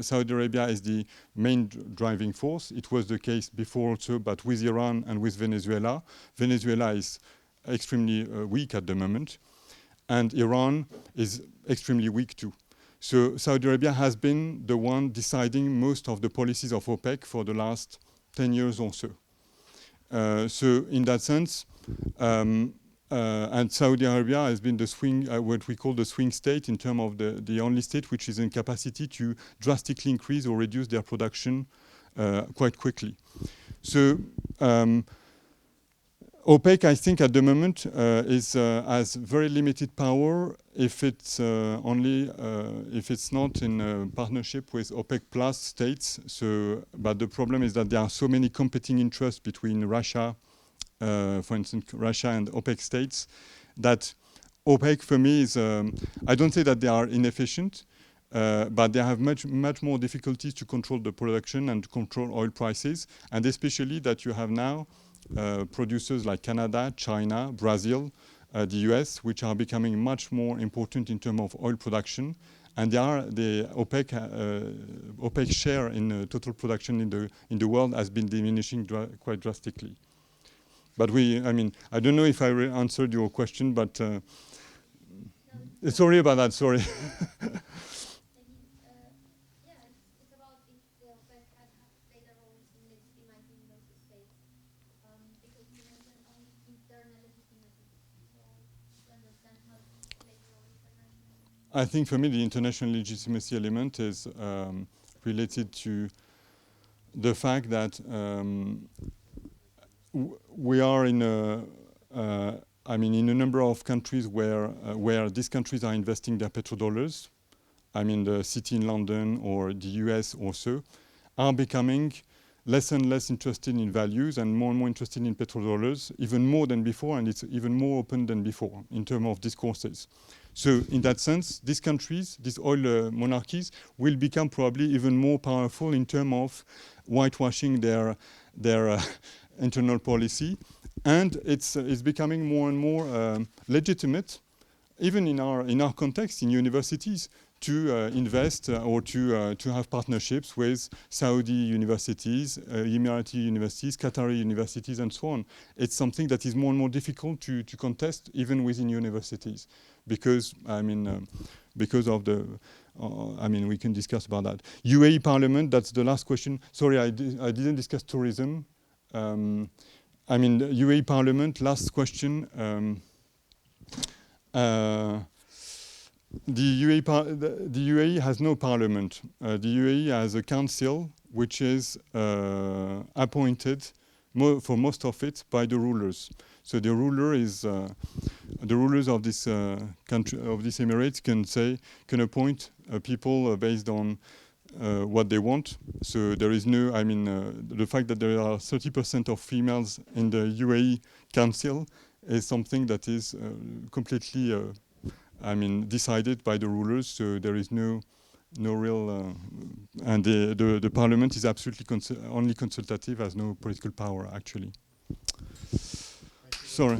Saudi Arabia is the main driving force. It was the case before also, but with Iran and with Venezuela. Venezuela is extremely weak at the moment. And Iran is extremely weak too. So Saudi Arabia has been the one deciding most of the policies of OPEC for the last 10 years or so. So in that sense, and Saudi Arabia has been the swing, what we call the swing state in terms of the only state which is in capacity to drastically increase or reduce their production quite quickly. So OPEC, I think, at the moment has very limited power if it's if it's not in a partnership with OPEC plus states. So, but the problem is that there are so many competing interests between Russia, for instance, Russia and OPEC states, that OPEC for me is. I don't say that they are inefficient, but they have much more difficulties to control the production and to control oil prices, and especially that you have now. Producers like Canada, China, Brazil, the US, which are becoming much more important in terms of oil production, and the OPEC share in total production in the world has been diminishing quite drastically. But I mean, I don't know if I answered your question, but sorry about that. Sorry. I think for me the international legitimacy element is related to the fact that we are in in a number of countries where these countries are investing their petrodollars. I mean the city in London or the US also are becoming less and less interested in values and more interested in petrodollars, even more than before, and it's even more open than before in terms of discourses. So in that sense, these countries, these oil monarchies, will become probably even more powerful in terms of whitewashing their internal policy, and it's becoming more and more legitimate, even in our context in universities, to invest or to have partnerships with Saudi universities, Emirati universities, Qatari universities, and so on. It's something that is more and more difficult to contest even within universities. Because because of the, we can discuss about that. UAE Parliament, that's the last question. Sorry, I didn't discuss tourism. The UAE Parliament, last question. The UAE has no parliament. The UAE has a council which is appointed for most of it by the rulers. So the ruler is the rulers of this country, of this Emirates, can appoint people based on what they want. So there is no, the fact that there are 30% of females in the UAE council is something that is completely, decided by the rulers. So there is no real, and the parliament is absolutely only consultative, has no political power actually. Sorry.